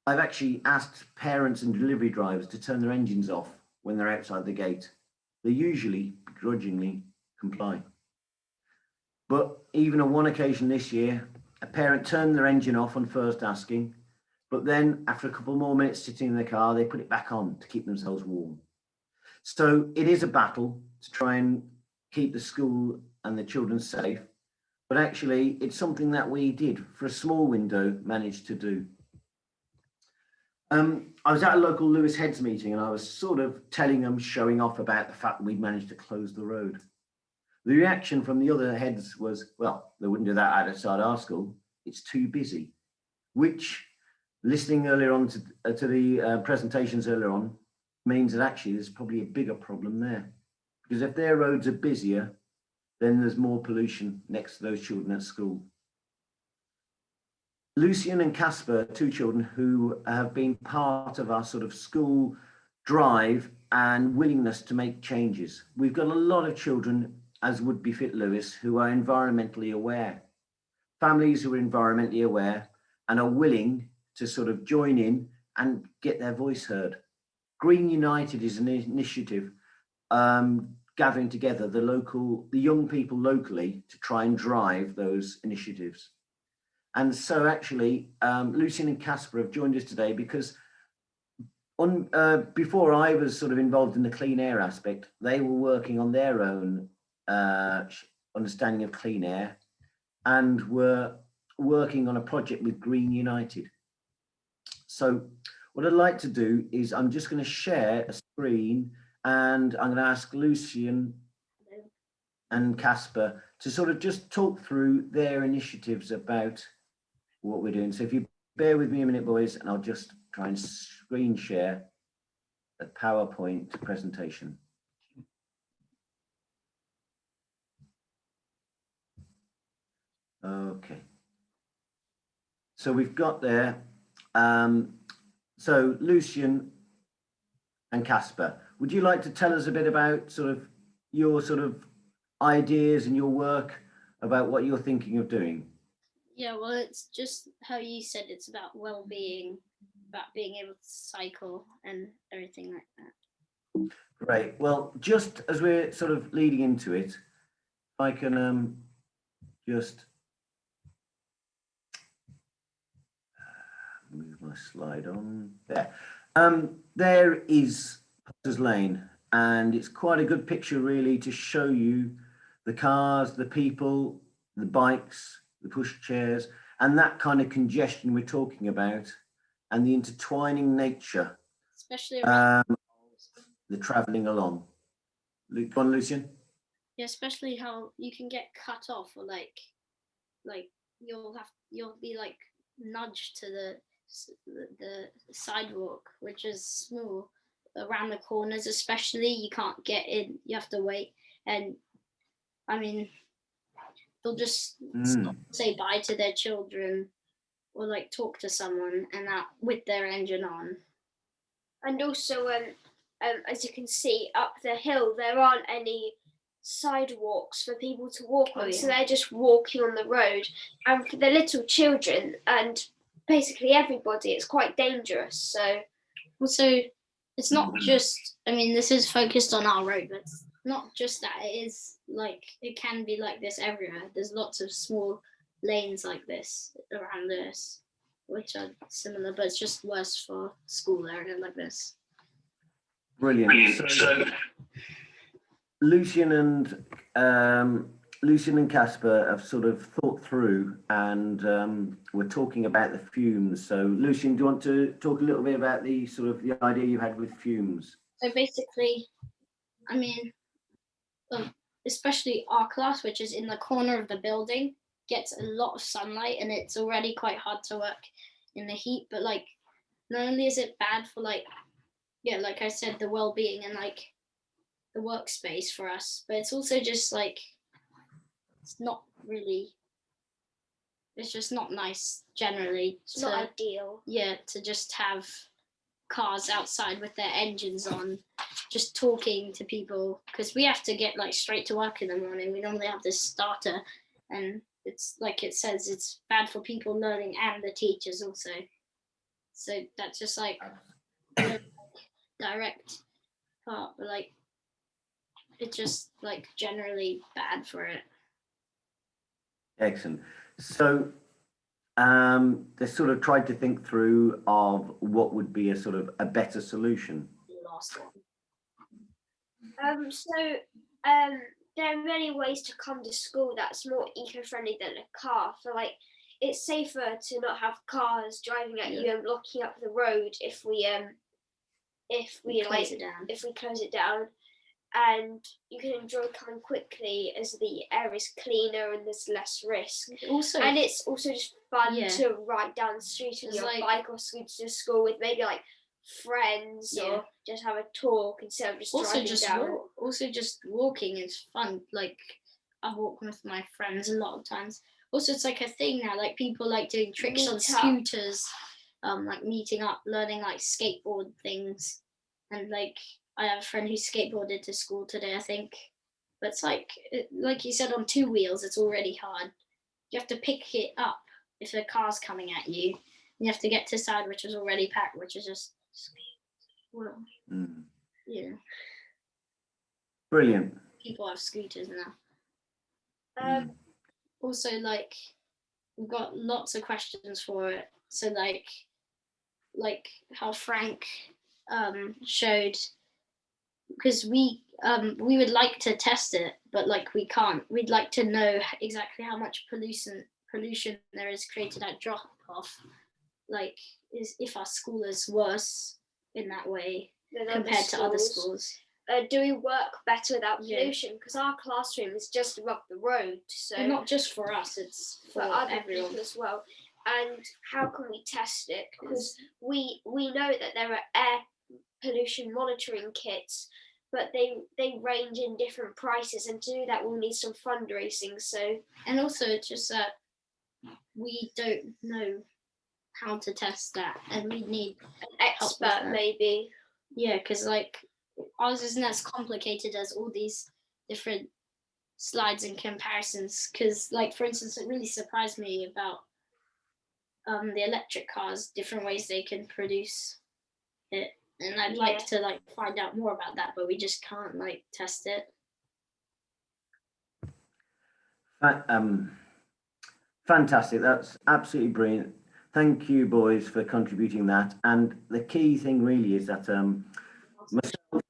I've actually asked parents and delivery drivers to turn their engines off when they're outside the gate. They usually begrudgingly comply. But even on one occasion this year, a parent turned their engine off on first asking, but then after a couple more minutes sitting in the car, they put it back on to keep themselves warm. So it is a battle to try and keep the school and the children safe, but actually it's something that we did for a small window managed to do. I was at a local Lewes heads meeting and I was sort of telling them, showing off about the fact that we'd managed to close the road. The reaction from the other heads was, well, they wouldn't do that outside our school. It's too busy, which, listening earlier on to the presentations earlier on, means that actually there's probably a bigger problem there. Because if their roads are busier, then there's more pollution next to those children at school. Lucian and Casper, 2 children who have been part of our sort of school drive and willingness to make changes. We've got a lot of children, as would befit Lewes, who are environmentally aware. Families who are environmentally aware and are willing to sort of join in and get their voice heard. Green United is an initiative gathering together the young people locally to try and drive those initiatives. And so actually, Lucian and Casper have joined us today because before I was sort of involved in the clean air aspect, they were working on their own understanding of clean air and were working on a project with Green United. So what I'd like to do is I'm just going to share a screen and I'm going to ask Lucian and Casper to sort of just talk through their initiatives about what we're doing. So if you bear with me a minute, boys, and I'll just try and screen share a PowerPoint presentation. Okay. So we've got there. So Lucian and Casper, would you like to tell us a bit about sort of your sort of ideas and your work about what you're thinking of doing? Yeah, well, it's just how you said, it's about well-being, about being able to cycle and everything like that. Great. Well, just as we're sort of leading into it, I can just move my slide on there. There is Potter's Lane, and it's quite a good picture really to show you the cars, the people, the bikes, the push chairs, and that kind of congestion we're talking about, and the intertwining nature, Especially around, the travelling along. Go on, Lucian. yeah, especially how you can get cut off, or like you'll be like nudged to the sidewalk, which is small around the corners, especially. You can't get in, you have to wait, and I mean, they'll just stop, say bye to their children, or like talk to someone, and that with their engine on. And also, as you can see up the hill, there aren't any sidewalks for people to walk on, so they're just walking on the road. And for the little children and basically everybody, it's quite dangerous. So also, it's not just, I mean, this is focused on our road, but it's not just that. It is like, it can be like this everywhere. There's lots of small lanes like this around us, which are similar, but it's just worse for school area like this. Brilliant. So Lucian and Casper have sort of thought through, and we're talking about the fumes. So Lucian, do you want to talk a little bit about the sort of the idea you had with fumes? So basically, I mean, especially our class, which is in the corner of the building, gets a lot of sunlight, and it's already quite hard to work in the heat. But like, not only is it bad for like, yeah, like I said, the well-being and like the workspace for us, but it's also just like, it's not really, it's just not nice generally. it's not ideal. Yeah, to just have cars outside with their engines on, just talking to people, because we have to get like straight to work in the morning. We normally have this starter, and it's like it says, it's bad for people learning and the teachers also. So that's just like direct part, but like it's just like generally bad for it. Excellent. So they sort of tried to think through of what would be a sort of a better solution. Last one. There are many ways to come to school that's more eco-friendly than a car. So like, it's safer to not have cars driving at you and blocking up the road if we close it down, and you can enjoy coming quickly as the air is cleaner and there's less risk. Also, and it's also just fun to ride down the street on your bike or scooter to school with maybe like friends, or just have a talk instead of just driving down. Also, just walking is fun. Like, I walk with my friends a lot of times. Also, it's like a thing now. Like, people like doing tricks on scooters, like meeting up, learning like skateboard things, and like I have a friend who skateboarded to school today, I think. But it's like you said, on two wheels, it's already hard. You have to pick it up if a car's coming at you. You have to get to the side, which is already packed, which is just, well, yeah. Brilliant. People have scooters now. Also, like, we've got lots of questions for it. So like how Frank showed, because we would like to test it, but like we can't. We'd like to know exactly how much pollution there is created at drop off. Like, if our school is worse in that way compared to other schools. Do we work better without pollution? Because our classroom is just above the road, so And not just for us, it's for for other everyone. people as well. And how can we test it? Because we know that there are air pollution monitoring kits, but they range in different prices, and to do that we'll need some fundraising. So, And also it's just that we don't know how to test that, and we need an help with expert that. maybe. Yeah, because like ours isn't as complicated as all these different slides and comparisons. Because like, for instance, it really surprised me about the electric cars, different ways they can produce it, and I'd like to like find out more about that, but we just can't like test it. Fantastic. That's absolutely brilliant. Thank you, boys, for contributing that. And the key thing really is that myself,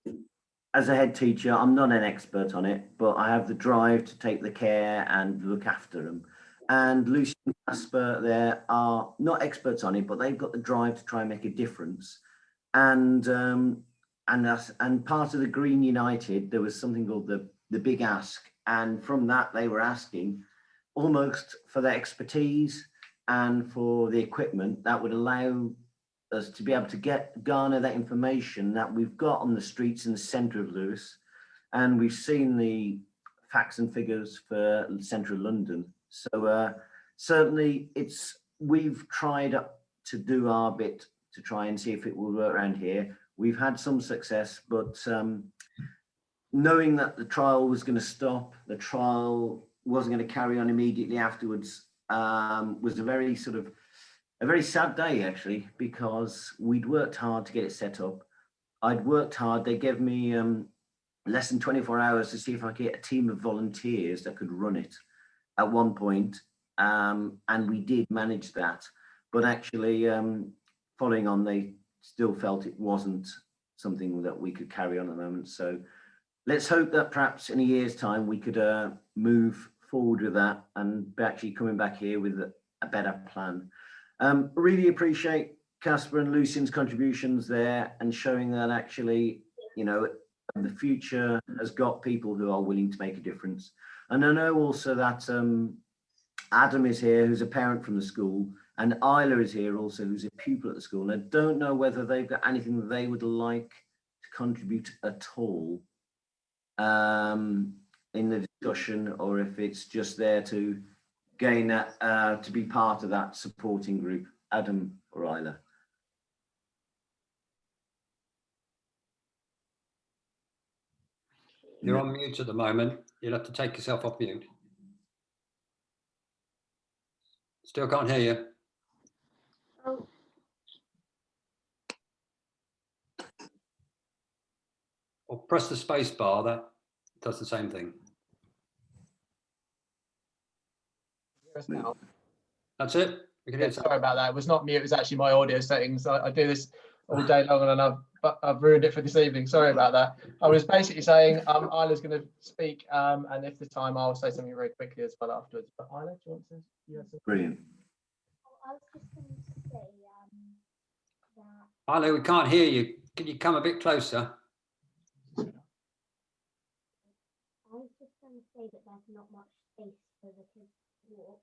as a head teacher, I'm not an expert on it, but I have the drive to take the care and look after them. And Lucy and Casper there are not experts on it, but they've got the drive to try and make a difference. And part of the Green United, there was something called the Big Ask. And from that, they were asking almost for their expertise and for the equipment that would allow us to be able to garner that information that we've got on the streets in the centre of Lewes. And we've seen the facts and figures for central London. So certainly we've tried to do our bit to try and see if it will work around here. We've had some success, but knowing that the trial was going to stop, the trial wasn't going to carry on immediately afterwards, was a very sad day actually, because we'd worked hard to get it set up. I'd worked hard. They gave me less than 24 hours to see if I could get a team of volunteers that could run it at one point, and we did manage that. But actually, following on, they still felt it wasn't something that we could carry on at the moment. So let's hope that perhaps in a year's time we could move forward with that and be actually coming back here with a better plan. Really appreciate Casper and Lucian's contributions there, and showing that actually, you know, the future has got people who are willing to make a difference. And I know also that Adam is here, who's a parent from the school, and Isla is here also, who's a pupil at the school. And I don't know whether they've got anything that they would like to contribute at all in the discussion, or if it's just there to gain that, to be part of that supporting group. Adam or Isla? You're on mute at the moment. You'll have to take yourself off mute. Still can't hear you. Oh, Or press the space bar, that does the same thing. Now. That's it. We can Yeah, hear sorry about that. It was not me. It was actually my audio settings. I do this all day long, and I've ruined it for this evening. Sorry about that. I was basically saying Isla's going to speak, and if there's time, I'll say something very quickly as well afterwards. But Isla, do you want to? You have some... Brilliant. I was just going to say that. Isla, we can't hear you. Can you come a bit closer? I was just going to say that there's not much space for the kids to walk.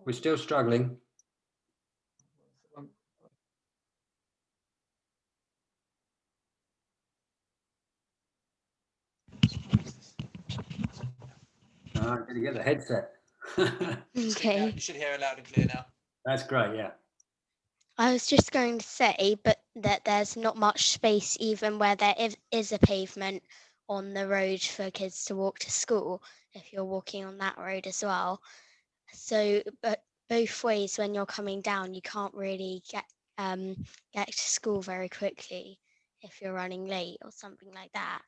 We're still struggling. All right, gonna get the headset. Okay. You should hear it loud and clear now. That's great, yeah. I was just going to say, but that there's not much space even where there is a pavement on the road for kids to walk to school, if you're walking on that road as well. So, but both ways, when you're coming down, you can't really get to school very quickly if you're running late or something like that.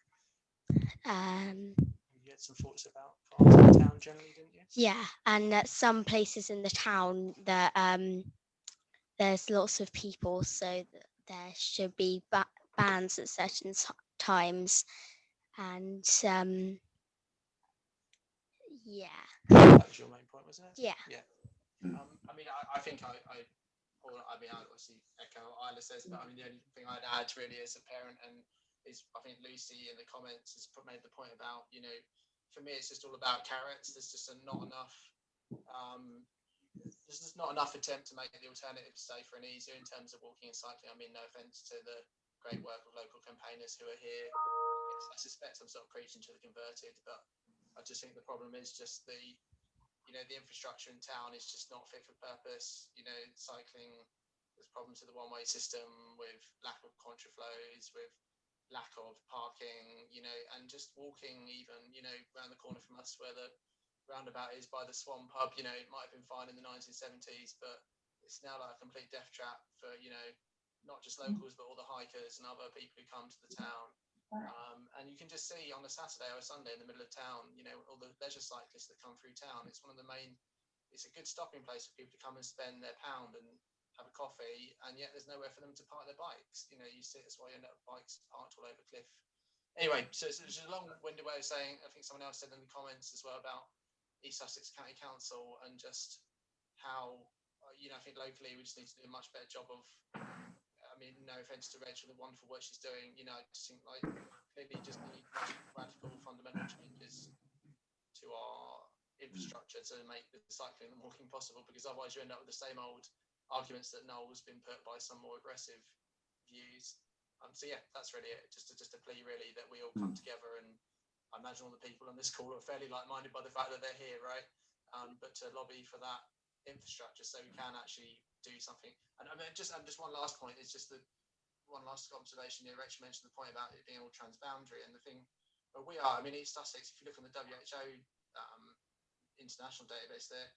comments and thoughts about cars in the town generally, didn't you? Yeah, and at some places in the town that there's lots of people, so that there should be bans at certain times, and yeah. That was your main point, wasn't it? Yeah. Yeah. I mean, I think I obviously echo what Isla says, but I mean, the only thing I'd add really as a parent is I think Lucy in the comments has made the point about, you know, for me, it's just all about carrots. There's just not enough. There's just not enough attempt to make the alternative safer and easier in terms of walking and cycling. I mean, no offence to the great work of local campaigners who are here. I suspect I'm sort of preaching to the converted, but I just think the problem is just the infrastructure in town is just not fit for purpose. You know, cycling, there's problems with the one-way system, with lack of contraflows, with lack of parking, you know, and just walking even, you know, around the corner from us where the roundabout is by the Swan pub, you know, it might have been fine in the 1970s, but it's now like a complete death trap for, you know, not just locals, but all the hikers and other people who come to the town. And you can just see on a Saturday or a Sunday in the middle of town, you know, all the leisure cyclists that come through town. It's one of the main, it's a good stopping place for people to come and spend their pound and have a coffee, and yet there's nowhere for them to park their bikes. You know, you see that's why you end up with bikes parked all over cliff. Anyway, so it's a long-winded way of saying, I think someone else said in the comments as well about East Sussex County Council and just how, you know, I think locally we just need to do a much better job of, I mean, no offence to Reg for the wonderful work she's doing, you know, I just think like clearly just need radical fundamental changes to our infrastructure to make the cycling and walking possible, because otherwise you end up with the same old arguments that Noel's been put by some more aggressive views. So yeah, that's really it. Just a plea really that we all come together, and I imagine all the people on this call are fairly like-minded by the fact that they're here, right? But to lobby for that infrastructure so we can actually do something. And I mean, just one last point is just that one last observation. Rachel mentioned the point about it being all transboundary, and the thing where we are, I mean, East Sussex, if you look on the WHO international database there,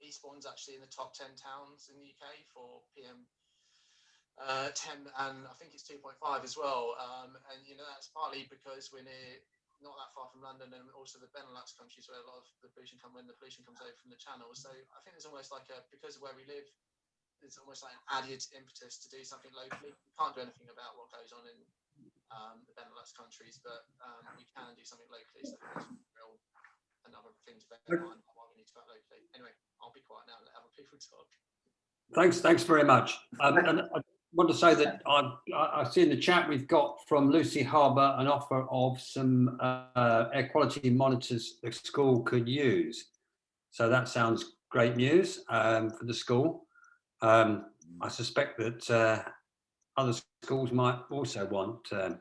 Eastbourne's actually in the top 10 towns in the UK for PM10, and I think it's 2.5 as well. And you know, that's partly because we're not that far from London, and also the Benelux countries where a lot of the pollution comes over from the Channel. So I think there's almost like because of where we live, there's almost like an added impetus to do something locally. We can't do anything about what goes on in the Benelux countries, but we can do something locally. So there's another thing to bear in mind why we need to act locally. Anyway, I'll be quiet now and let other people talk. Thanks very much. And I want to say that I see in the chat we've got from Lucy Harbour an offer of some air quality monitors the school could use. So that sounds great news for the school. I suspect that other schools might also want to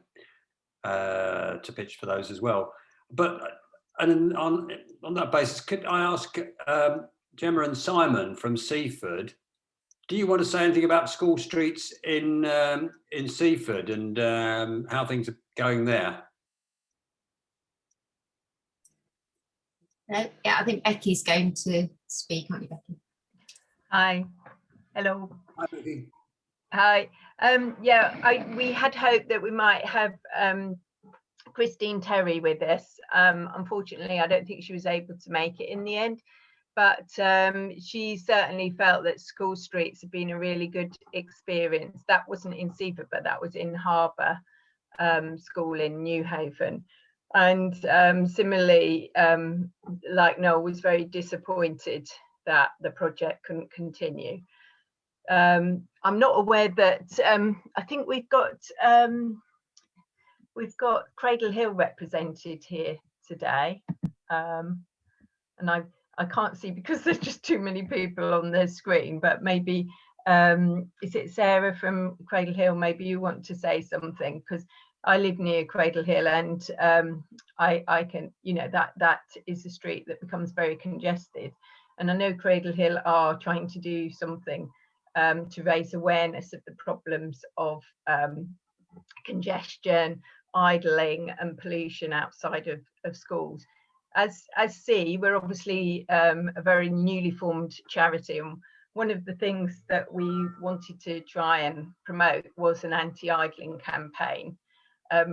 pitch for those as well. But and on that basis, could I ask Gemma and Simon from Seaford, do you want to say anything about school streets in Seaford and how things are going there? Yeah, I think Becky's going to speak, aren't you, Becky? Hi. Hello. Hi, Becky. Hi. Yeah, we had hoped that we might have Christine Terry with us. Unfortunately, I don't think she was able to make it in the end, but she certainly felt that school streets have been a really good experience. That wasn't in Seaford, but that was in Harbour School in Newhaven. And similarly, like Noel, was very disappointed that the project couldn't continue. I'm not aware that I think we've got Cradle Hill represented here today, and I can't see because there's just too many people on the screen, but maybe is it Sarah from Cradle Hill? Maybe you want to say something, because I live near Cradle Hill, and I can, you know, that is a street that becomes very congested, and I know Cradle Hill are trying to do something to raise awareness of the problems of congestion, idling and pollution outside of schools. As C, we're obviously a very newly formed charity, and one of the things that we wanted to try and promote was an anti-idling campaign.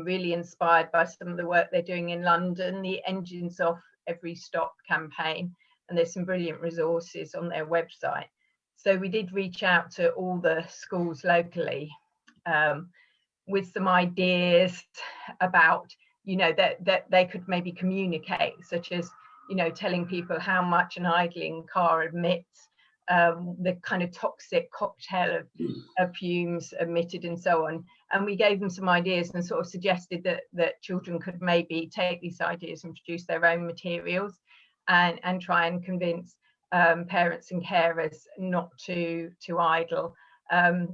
really inspired by some of the work they're doing in London, the Engines Off Every Stop campaign, and there's some brilliant resources on their website. So we did reach out to all the schools locally with some ideas about, you know, that they could maybe communicate, such as, you know, telling people how much an idling car emits, the kind of toxic cocktail of fumes emitted and so on. And we gave them some ideas and sort of suggested that children could maybe take these ideas and produce their own materials and try and convince parents and carers not to idle.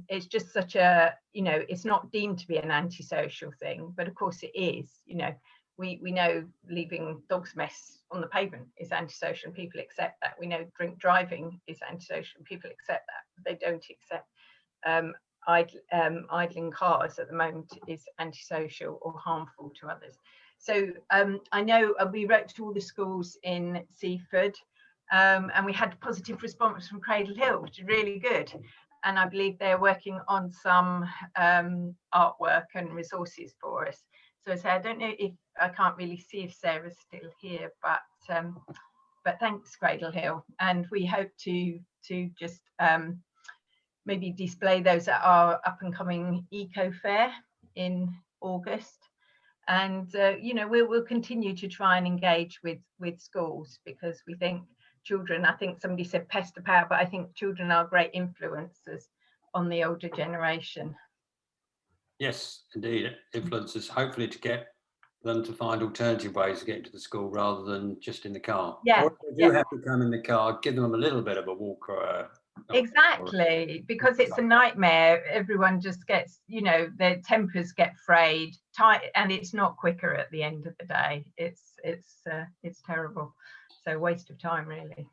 It's just such a, you know, it's not deemed to be an antisocial thing, but of course it is. You know, we know leaving dog's mess on the pavement is antisocial and people accept that. We know drink driving is antisocial and people accept that, but they don't accept idling cars at the moment is antisocial or harmful to others. So I know we wrote to all the schools in Seaford, and we had a positive response from Cradle Hill, which is really good. And I believe they're working on some artwork and resources for us. So I don't know if, I can't really see if Sarah's still here, but thanks Cradle Hill. And we hope to just maybe display those at our up and coming Eco Fair in August. And you know, we'll continue to try and engage with schools, because we think children, I think somebody said pest to power, but I think children are great influencers on the older generation. Yes, indeed, influencers, hopefully to get them to find alternative ways to get into the school rather than just in the car. Yeah, or if they do have to come in the car, give them a little bit of a walk or exactly, because it's a nightmare. Everyone just gets, you know, their tempers get frayed, and it's not quicker at the end of the day. It's terrible. So waste of time, really.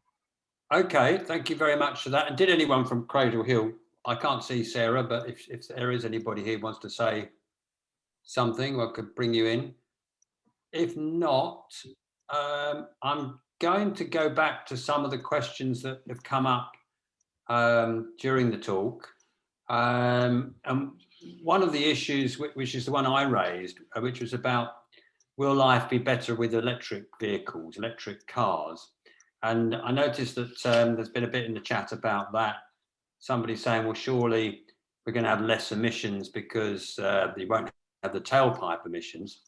Okay, thank you very much for that. And did anyone from Cradle Hill, I can't see Sarah, but if there is anybody here who wants to say something, I could bring you in. If not, I'm going to go back to some of the questions that have come up during the talk. And one of the issues, which is the one I raised, which was about, will life be better with electric vehicles, electric cars? And I noticed that there's been a bit in the chat about that. Somebody saying, well, surely we're going to have less emissions because you won't have the tailpipe emissions.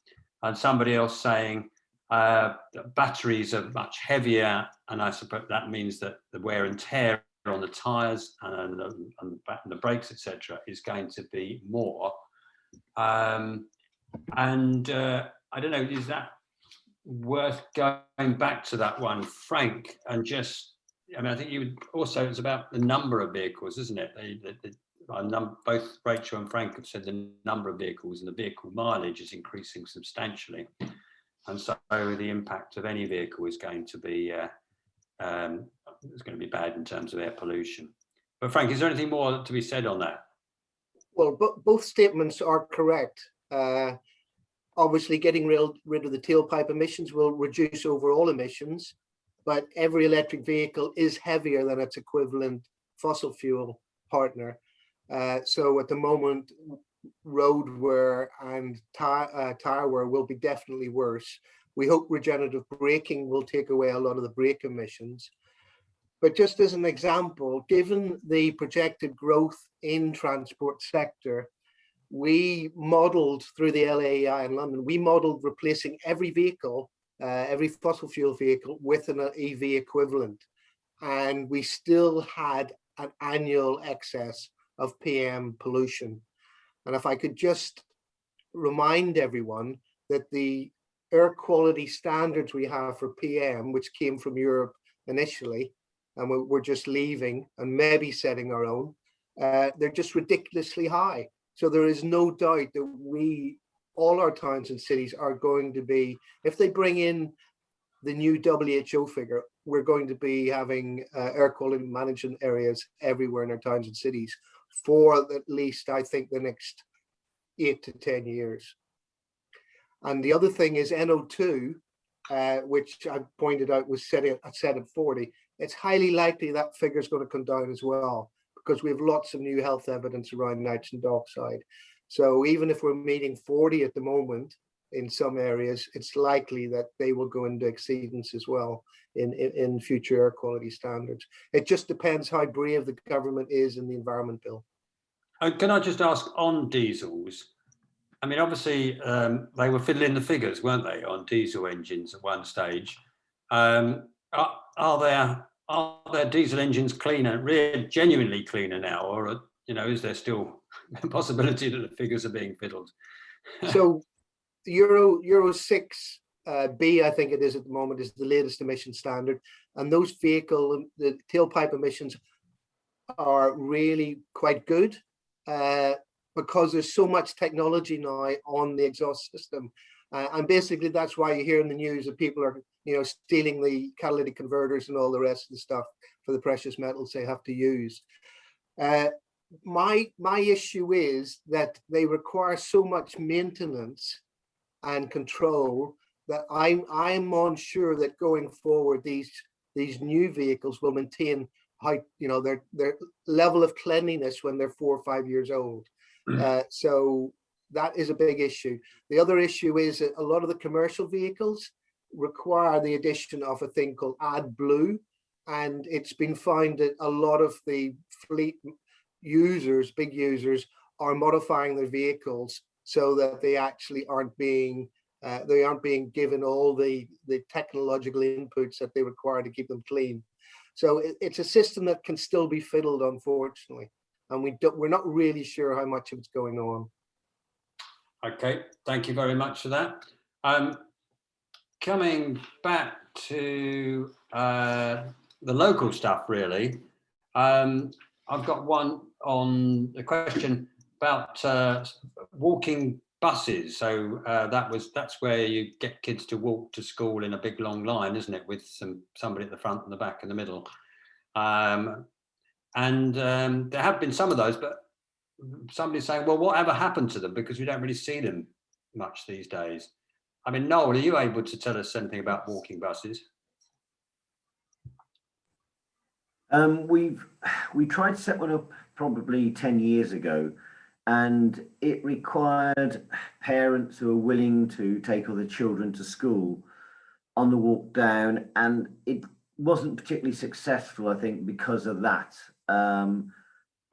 And somebody else saying batteries are much heavier, and I suppose that means that the wear and tear on the tyres and the brakes, etc., is going to be more. I don't know, is that worth going back to that one, Frank? And just, I mean, I think you would also, it's about the number of vehicles, isn't it? Both Rachel and Frank have said the number of vehicles and the vehicle mileage is increasing substantially, and so the impact of any vehicle is going to be bad in terms of air pollution. But Frank, is there anything more to be said on that? Well, both statements are correct. Obviously, getting rid of the tailpipe emissions will reduce overall emissions, but every electric vehicle is heavier than its equivalent fossil fuel partner. So at the moment, road wear and tire wear will be definitely worse. We hope regenerative braking will take away a lot of the brake emissions. But just as an example, given the projected growth in transport sector, we modeled through the LAEI in London, we modeled replacing every vehicle, every fossil fuel vehicle with an EV equivalent. And we still had an annual excess of PM pollution. And if I could just remind everyone that the air quality standards we have for PM, which came from Europe initially, and we're just leaving and maybe setting our own, they're just ridiculously high. So there is no doubt that all our towns and cities are going to be, if they bring in the new WHO figure, we're going to be having air quality management areas everywhere in our towns and cities for at least, I think, the next 8 to 10 years. And the other thing is NO2, which I pointed out was set at 40. It's highly likely that figure is going to come down as well, because we have lots of new health evidence around nitrogen dioxide. So even if we're meeting 40 at the moment in some areas, it's likely that they will go into exceedance as well in future air quality standards. It just depends how brave the government is in the Environment Bill. Can I just ask on diesels? I mean, obviously, they were fiddling the figures, weren't they, on diesel engines at one stage? Are there diesel engines cleaner, really genuinely cleaner now, or is there still a possibility that the figures are being fiddled? So Euro 6 B, I think it is at the moment, is the latest emission standard, and those the tailpipe emissions are really quite good because there's so much technology now on the exhaust system, and basically that's why you hear in the news that people are stealing the catalytic converters and all the rest of the stuff for the precious metals they have to use. My issue is that they require so much maintenance and control that I'm unsure that going forward these new vehicles will maintain how their level of cleanliness when they're 4 or 5 years old. So that is a big issue. The other issue is that a lot of the commercial vehicles require the addition of a thing called AdBlue, and it's been found that a lot of the fleet users, big users, are modifying their vehicles so that they actually aren't being given all the technological inputs that they require to keep them clean. So it's a system that can still be fiddled, unfortunately, and we're not really sure how much of it's going on. Okay, thank you very much for that. Coming back to the local stuff, really, I've got one on the question about walking buses. So that's where you get kids to walk to school in a big long line, isn't it, with somebody at the front and the back and the middle. There have been some of those, but somebody's saying, well, whatever happened to them, because we don't really see them much these days. I mean, Noel, are you able to tell us anything about walking buses? We tried to set one up probably 10 years ago, and it required parents who are willing to take other children to school on the walk down, and it wasn't particularly successful, I think, because of that.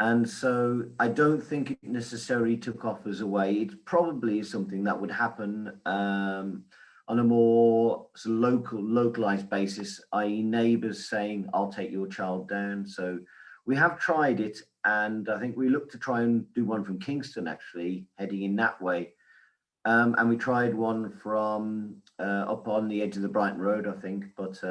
And so I don't think it necessarily took off as a way. It probably is something that would happen on a more sort of localized basis, i.e. neighbours saying, I'll take your child down. So we have tried it, and I think we look to try and do one from Kingston, actually, heading in that way. And we tried one from up on the edge of the Brighton Road, I think, but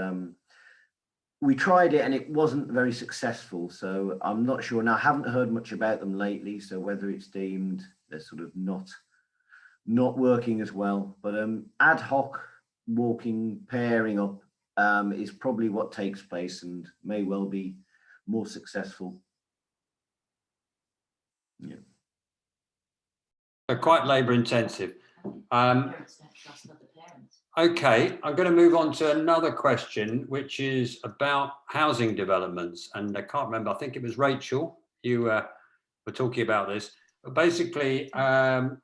we tried it and it wasn't very successful. So I'm not sure. Now, I haven't heard much about them lately, so whether it's deemed they're sort of not working as well. But ad hoc walking, pairing up is probably what takes place and may well be more successful. Yeah. They're quite labour intensive. Okay, I'm going to move on to another question, which is about housing developments. And I can't remember, I think it was Rachel, you were talking about this. But basically, are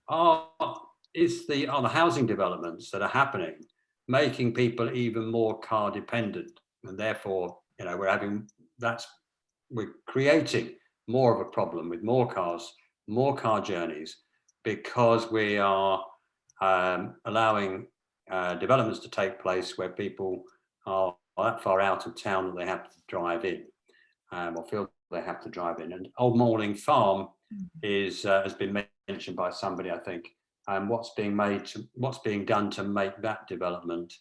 the housing developments that are happening making people even more car dependent? And therefore, we're creating more of a problem with more cars, more car journeys, because we are allowing developments to take place where people are that far out of town that they have to drive in, or feel they have to drive in. And Old Malling Farm has been mentioned by somebody, I think. What's being done to make that development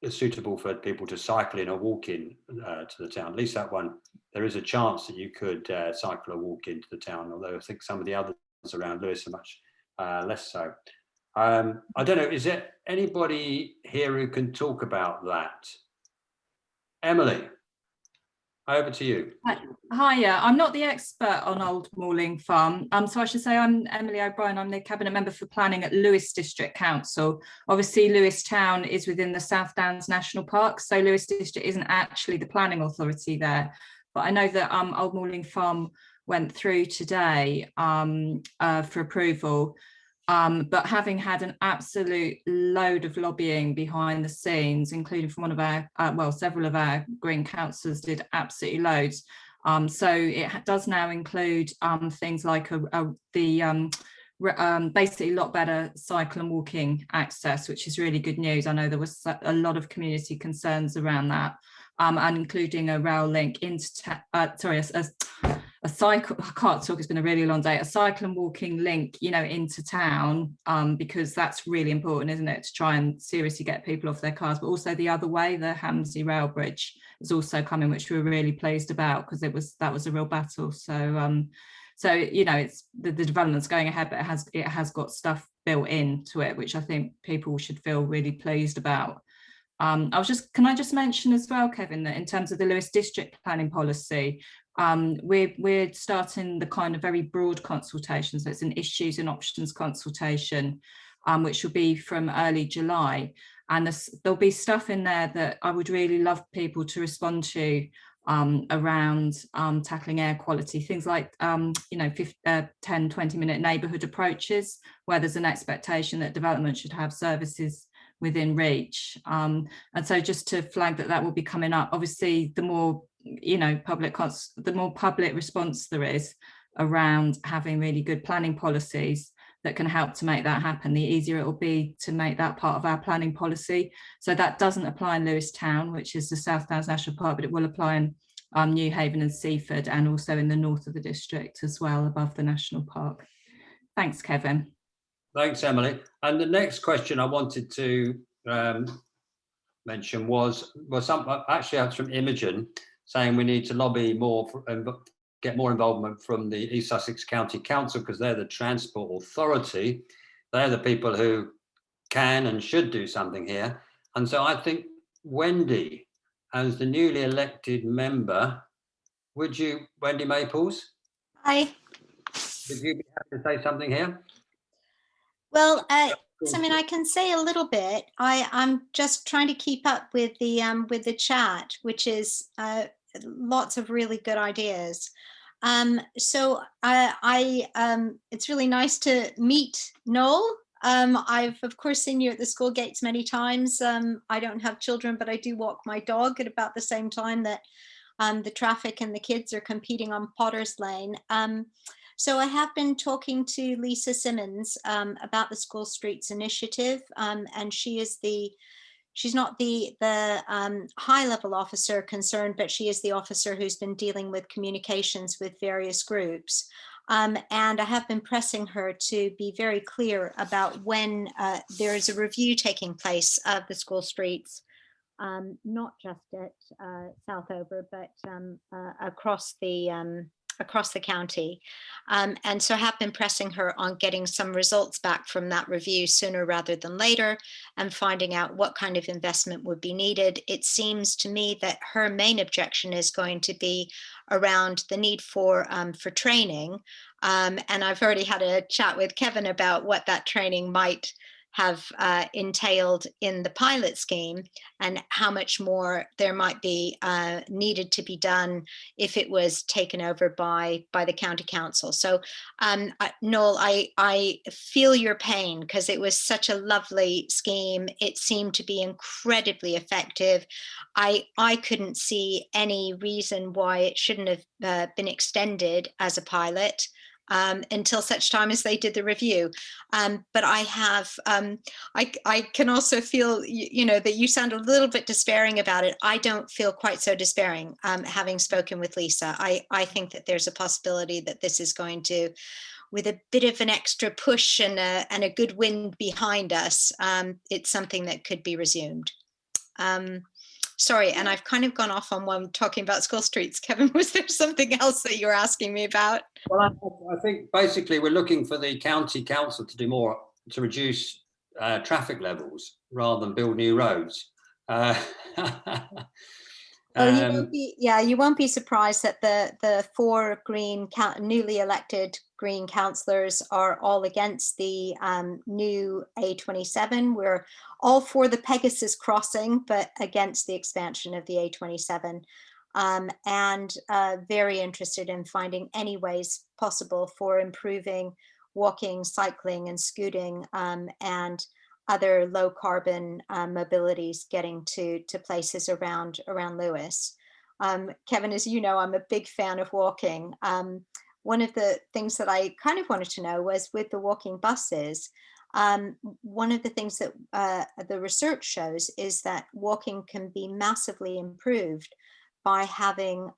suitable for people to cycle in or walk in to the town? At least that one, there is a chance that you could cycle or walk into the town, although I think some of the others around Lewes are much less so. I don't know, is there anybody here who can talk about that? Emily, over to you. Hiya, I'm not the expert on Old Malling Farm, so I should say I'm Emily O'Brien. I'm the Cabinet Member for Planning at Lewes District Council. Obviously, Lewes Town is within the South Downs National Park, so Lewes District isn't actually the planning authority there. But I know that Old Malling Farm went through today for approval. But having had an absolute load of lobbying behind the scenes, including from one of our, well, several of our Green councillors did absolutely loads. So it does now include things like basically a lot better cycle and walking access, which is really good news. I know there was a lot of community concerns around that, and including a rail link into, a cycle, I can't talk, it's been a really long day, a cycle and walking link, you know, into town, because that's really important, isn't it, to try and seriously get people off their cars. But also the other way, the Hamsey rail bridge is also coming, which we were really pleased about, because that was a real battle. So so you know, it's the development's going ahead, but it has got stuff built into it, which I think people should feel really pleased about. Can I just mention as well, Kevin, that in terms of the Lewes district planning policy, we're starting the kind of very broad consultation, so it's an issues and options consultation, which will be from early July, and there'll be stuff in there that I would really love people to respond to around tackling air quality, things like you know, 10-20-minute neighbourhood approaches, where there's an expectation that development should have services within reach, and so just to flag that will be coming up. Obviously, the more, you know, the more public response there is around having really good planning policies that can help to make that happen, the easier it will be to make that part of our planning policy. So that doesn't apply in Lewes Town, which is the South Downs National Park, but it will apply in New Haven and Seaford, and also in the north of the district as well, above the national park. Thanks, Kevin. Thanks, Emily. And the next question I wanted to mention was actually that's from Imogen, saying we need to lobby more and get more involvement from the East Sussex County Council, because they're the transport authority. They're the people who can and should do something here. And so I think, Wendy, as the newly elected member, would you, Wendy Maples? Hi. Would you be happy to say something here? Well, I mean, I can say a little bit. I'm just trying to keep up with the chat, which is lots of really good ideas. So it's really nice to meet Noel. I've of course seen you at the school gates many times. I don't have children, but I do walk my dog at about the same time that the traffic and the kids are competing on Potter's Lane. So I have been talking to Lisa Simmons about the School Streets Initiative, and she's not the high level officer concerned, but she is the officer who's been dealing with communications with various groups. And I have been pressing her to be very clear about when there is a review taking place of the school streets, not just at Southover, but across the county. And so I have been pressing her on getting some results back from that review sooner rather than later, and finding out what kind of investment would be needed. It seems to me that her main objection is going to be around the need for training. And I've already had a chat with Kevin about what that training might have entailed in the pilot scheme, and how much more there might be needed to be done if it was taken over by the county council. So Noel, I feel your pain, because it was such a lovely scheme. It seemed to be incredibly effective. I couldn't see any reason why it shouldn't have been extended as a pilot until such time as they did the review. But I have, I can also feel, you know, that you sound a little bit despairing about it. I don't feel quite so despairing, having spoken with Lisa. I think that there's a possibility that this is going to, with a bit of an extra push and a good wind behind us, it's something that could be resumed. Sorry, and I've kind of gone off on one talking about school streets. Kevin, was there something else that you were asking me about? Well, I think basically we're looking for the county council to do more to reduce traffic levels rather than build new roads. You won't be surprised that the four newly elected Green councillors are all against the new A27. We're all for the Pegasus crossing, but against the expansion of the A27. and very interested in finding any ways possible for improving walking, cycling, and scooting, and other low carbon mobilities getting to places around Lewes. Kevin, as you know, I'm a big fan of walking. One of the things that I kind of wanted to know was with the walking buses, one of the things that the research shows is that walking can be massively improved by having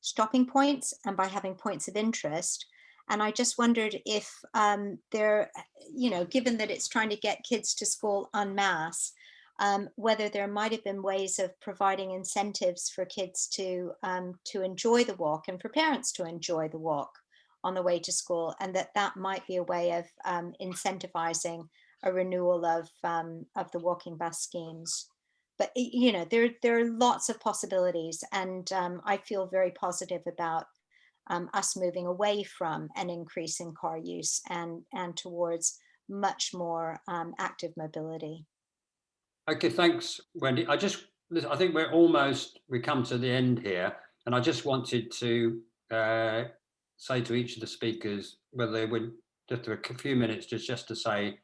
stopping points and by having points of interest. And I just wondered if there, given that it's trying to get kids to school en masse, whether there might have been ways of providing incentives for kids to enjoy the walk and for parents to enjoy the walk on the way to school, and that might be a way of incentivizing a renewal of the walking bus schemes. But there are lots of possibilities, and I feel very positive about us moving away from an increase in car use and towards much more active mobility. Okay, thanks, Wendy. I think we come to the end here, and I just wanted to say to each of the speakers whether they would just a few minutes just to say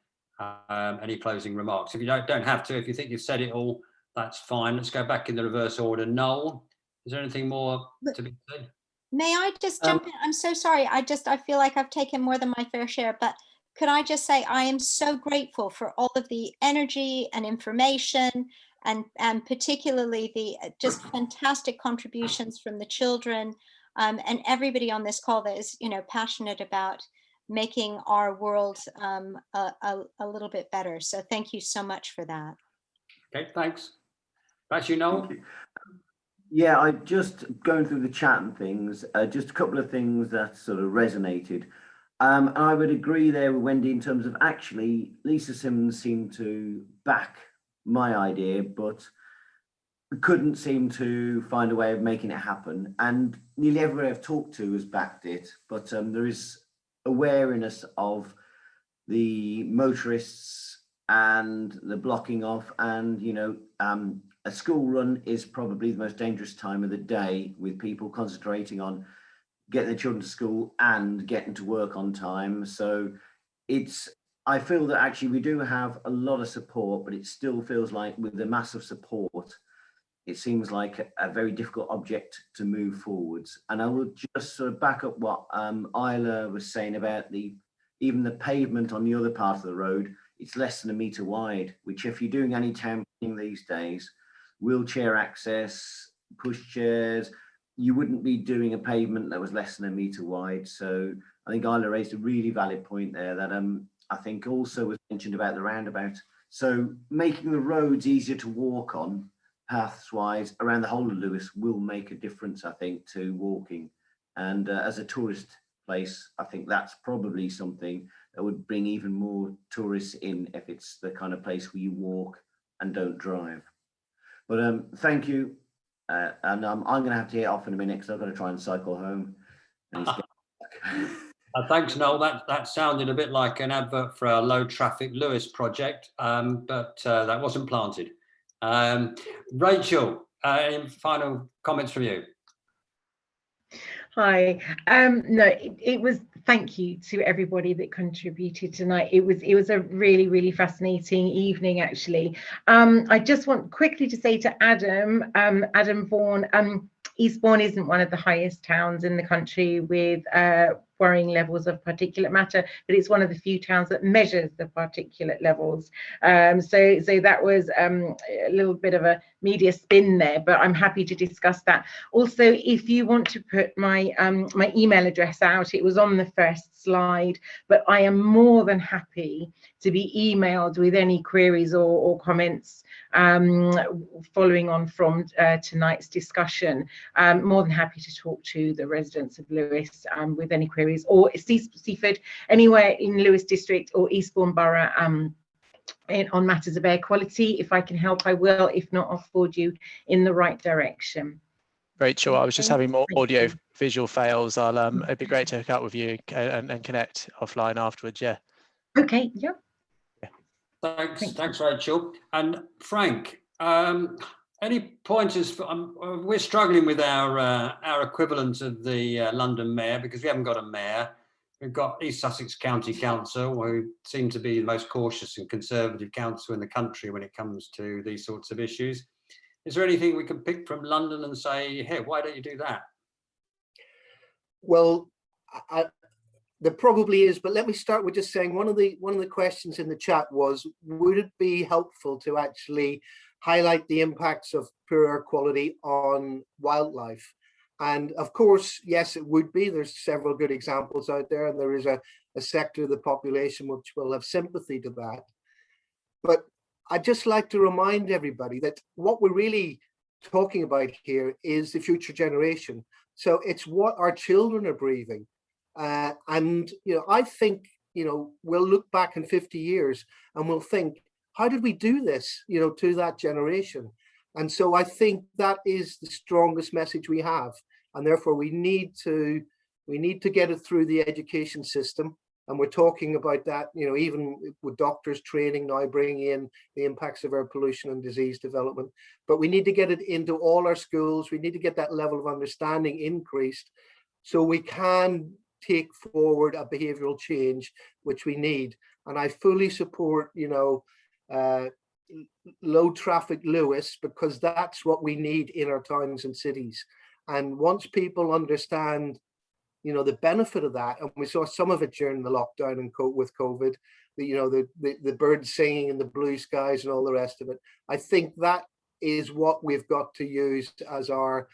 any closing remarks. If you don't have to, if you think you've said it all, that's fine. Let's go back in the reverse order. Noel, is there anything more to be said? May I just jump in? I'm so sorry. I feel like I've taken more than my fair share, but could I just say I am so grateful for all of the energy and information and particularly the just fantastic contributions from the children and everybody on this call that is, passionate about making our world a little bit better. So thank you so much for that. Okay, thanks. Back to you, Noel. Yeah, I just going through the chat and things, just a couple of things that sort of resonated. I would agree there with Wendy in terms of actually Lisa Simmons seemed to back my idea, but couldn't seem to find a way of making it happen. And nearly everybody I've talked to has backed it, but there is awareness of the motorists and the blocking off, and a school run is probably the most dangerous time of the day, with people concentrating on getting their children to school and getting to work on time. So I feel that actually we do have a lot of support, but it still feels like with the massive support, it seems like a very difficult object to move forwards. And I will just sort of back up what Isla was saying about even the pavement on the other part of the road. It's less than a metre wide, which if you're doing any town planning these days, wheelchair access, pushchairs, you wouldn't be doing a pavement that was less than a metre wide. So I think Isla raised a really valid point there that I think also was mentioned about the roundabout. So making the roads easier to walk on, paths-wise, around the whole of Lewes will make a difference, I think, to walking. And as a tourist place, I think that's probably something that would bring even more tourists in if it's the kind of place where you walk and don't drive. But thank you. And I'm going to have to get off in a minute because I've got to try and cycle home. Thanks, Noel. That sounded a bit like an advert for a low traffic Lewes project, but that wasn't planted. Rachel, any final comments from you? Hi. No, it was, thank you to everybody that contributed tonight. It was a really, really fascinating evening, actually. I just want quickly to say to Adam Vaughan, Eastbourne isn't one of the highest towns in the country with worrying levels of particulate matter, but it's one of the few towns that measures the particulate levels. So that was a little bit of a media spin there, but I'm happy to discuss that. Also, if you want to put my my email address out, it was on the first slide, but I am more than happy to be emailed with any queries or comments following on from tonight's discussion. More than happy to talk to the residents of Lewes with any queries, or Seaford, anywhere in Lewes District or Eastbourne Borough on matters of air quality. If I can help, I will. If not, I'll forward you in the right direction. Rachel, I was just having more audio visual fails. It'd be great to hook up with you and connect offline afterwards. Yeah. Okay. Yeah. Thanks, Rachel. And Frank, Any pointers? We're struggling with our equivalent of the London mayor because we haven't got a mayor. We've got East Sussex County Council, who seem to be the most cautious and conservative council in the country when it comes to these sorts of issues. Is there anything we can pick from London and say, hey, why don't you do that? Well, there probably is, but let me start with just saying one of the questions in the chat was, would it be helpful to actually highlight the impacts of poor air quality on wildlife? And of course, yes, it would be. There's several good examples out there, and there is a sector of the population which will have sympathy to that. But I'd just like to remind everybody that what we're really talking about here is the future generation. So it's what our children are breathing. And, you know, I think, you know, we'll look back in 50 years and we'll think, how did we do this, you know, to that generation? And so I think that is the strongest message we have. And therefore we need to get it through the education system. And we're talking about that, you know, even with doctors training now, bringing in the impacts of air pollution and disease development. But we need to get it into all our schools. We need to get that level of understanding increased so we can take forward a behavioral change, which we need. And I fully support, you know, low traffic Lewes, because that's what we need in our towns and cities. And once people understand, you know, the benefit of that, and we saw some of it during the lockdown and with COVID, you know, the birds singing in the blue skies and all the rest of it. I think that is what we've got to use as our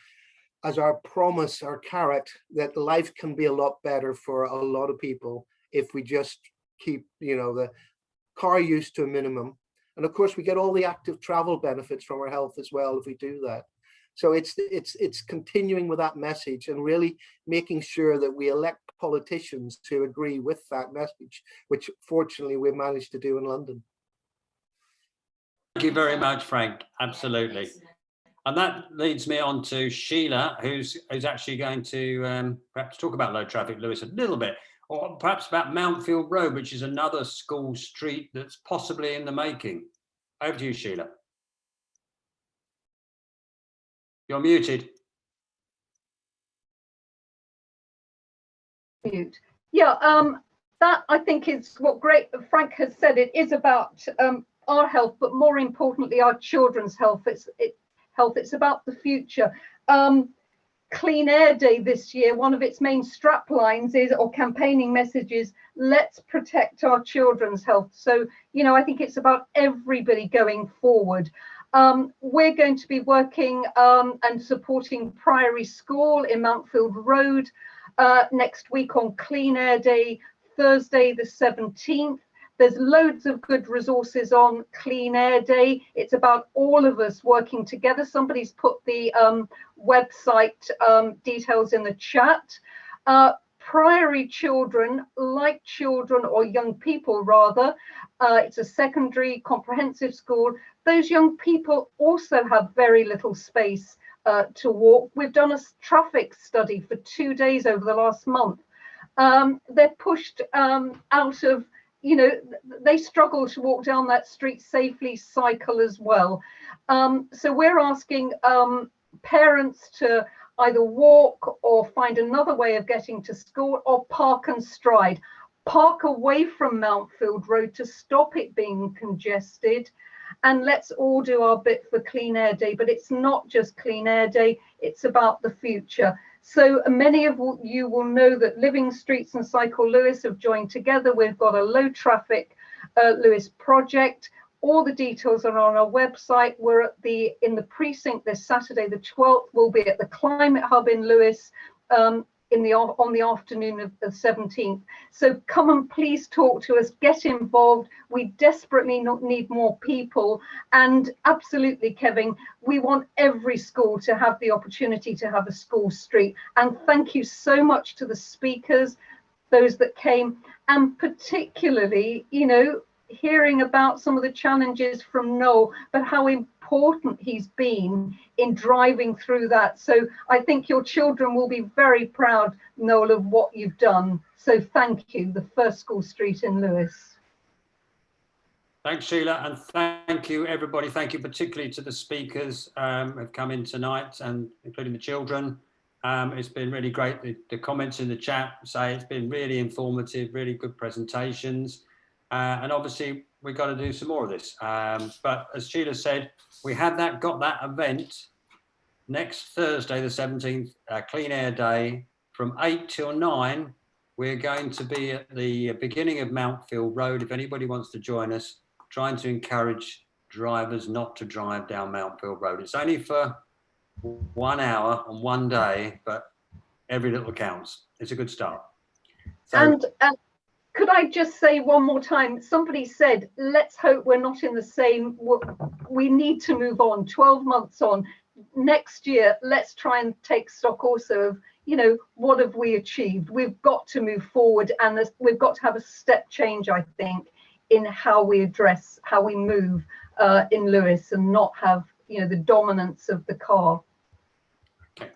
promise, our carrot, that life can be a lot better for a lot of people if we just keep, you know, the car use to a minimum. And of course, we get all the active travel benefits from our health as well if we do that. So it's continuing with that message and really making sure that we elect politicians to agree with that message, which fortunately we've managed to do in London. Thank you very much, Frank. Absolutely. And that leads me on to Sheila, who's actually going to perhaps talk about low traffic Lewes a little bit, or perhaps about Mountfield Road, which is another school street that's possibly in the making. Over to you, Sheila. You're muted. Mute. Yeah, that I think is what great Frank has said. It is about our health, but more importantly, our children's health. It's about the future. Clean Air Day this year, one of its main strap lines is, or campaigning messages, let's protect our children's health. So, you know, I think it's about everybody going forward. We're going to be working and supporting Priory School in Mountfield Road next week on Clean Air Day, Thursday the 17th. There's loads of good resources on Clean Air Day. It's about all of us working together. Somebody's put the website details in the chat. Priory children, like children or young people rather, it's a secondary comprehensive school. Those young people also have very little space to walk. We've done a traffic study for 2 days over the last month. They're pushed out of, you know, they struggle to walk down that street safely, cycle as well. So we're asking parents to either walk or find another way of getting to school, or park and stride. Park away from Mountfield Road to stop it being congested. And let's all do our bit for Clean Air Day. But it's not just Clean Air Day, it's about the future. So many of you will know that Living Streets and Cycle Lewes have joined together. We've got a low traffic Lewes project. All the details are on our website. We're at in the precinct this Saturday, the 12th. We'll be at the Climate Hub in Lewes on the afternoon of the 17th. So come and please talk to us, get involved. We desperately need more people. And absolutely, Kevin, we want every school to have the opportunity to have a school street. And thank you so much to the speakers, those that came, and particularly, you know, hearing about some of the challenges from Noel, but how important he's been in driving through that. So I think your children will be very proud, Noel, of what you've done. So thank you, the first school street in Lewes. Thanks, Sheila, and thank you, everybody. Thank you particularly to the speakers who have come in tonight, and including the children. It's been really great. The comments in the chat say it's been really informative, really good presentations. And obviously, we've got to do some more of this. But as Sheila said, we have got that event next Thursday, the 17th, Clean Air Day, from 8 till 9. We're going to be at the beginning of Mountfield Road. If anybody wants to join us, trying to encourage drivers not to drive down Mountfield Road. It's only for 1 hour on one day, but every little counts. It's a good start. So, and could I just say one more time, somebody said, let's hope we're not in the same, we need to move on. 12 months on, next year, let's try and take stock also of, you know, what have we achieved? We've got to move forward, and we've got to have a step change, I think, in how we address, how we move in Lewes, and not have, you know, the dominance of the car. okay.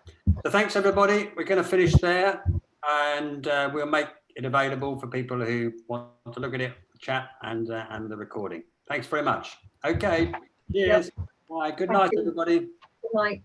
So thanks, everybody. We're going to finish there, and we'll make it available for people who want to look at it, chat, and the recording. Thanks very much. Okay. Cheers. Yep. Bye. Good Thank night, you. everybody. Good night.